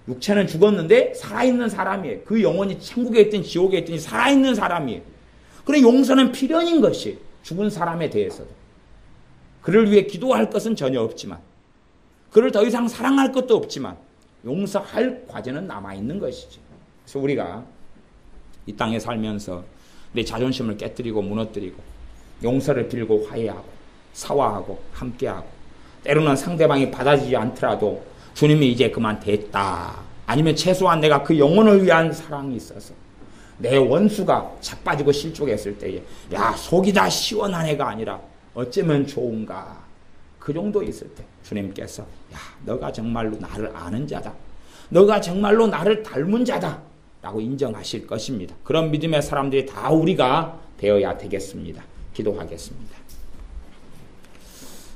육체는 죽었는데 살아있는 사람이에요. 그 영혼이 천국에 있든 지옥에 있든 살아있는 사람이에요. 그래 용서는 필연인 것이 죽은 사람에 대해서도. 그를 위해 기도할 것은 전혀 없지만 그를 더 이상 사랑할 것도 없지만 용서할 과제는 남아있는 것이지. 그래서 우리가 이 땅에 살면서 내 자존심을 깨뜨리고 무너뜨리고 용서를 빌고 화해하고 사화하고 함께하고 때로는 상대방이 받아주지 않더라도 주님이 이제 그만 됐다. 아니면 최소한 내가 그 영혼을 위한 사랑이 있어서 내 원수가 자빠지고 실족했을 때에 야 속이 다 시원한 애가 아니라 어쩌면 좋은가. 그 정도 있을 때 주님께서 야 너가 정말로 나를 아는 자다. 너가 정말로 나를 닮은 자다. 라고 인정하실 것입니다. 그런 믿음의 사람들이 다 우리가 되어야 되겠습니다. 기도하겠습니다.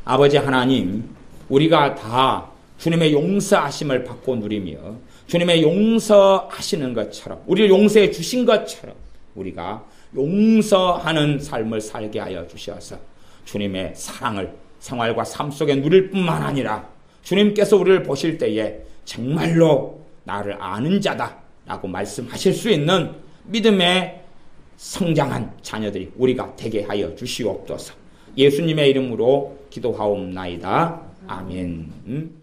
아버지 하나님, 우리가 다 주님의 용서하심을 받고 누리며 주님의 용서하시는 것처럼 우리를 용서해 주신 것처럼 우리가 용서하는 삶을 살게 하여 주셔서 주님의 사랑을 생활과 삶 속에 누릴 뿐만 아니라 주님께서 우리를 보실 때에 정말로 나를 아는 자다 라고 말씀하실 수 있는 믿음의 성장한 자녀들이 우리가 되게 하여 주시옵소서. 예수님의 이름으로 기도하옵나이다. 아멘.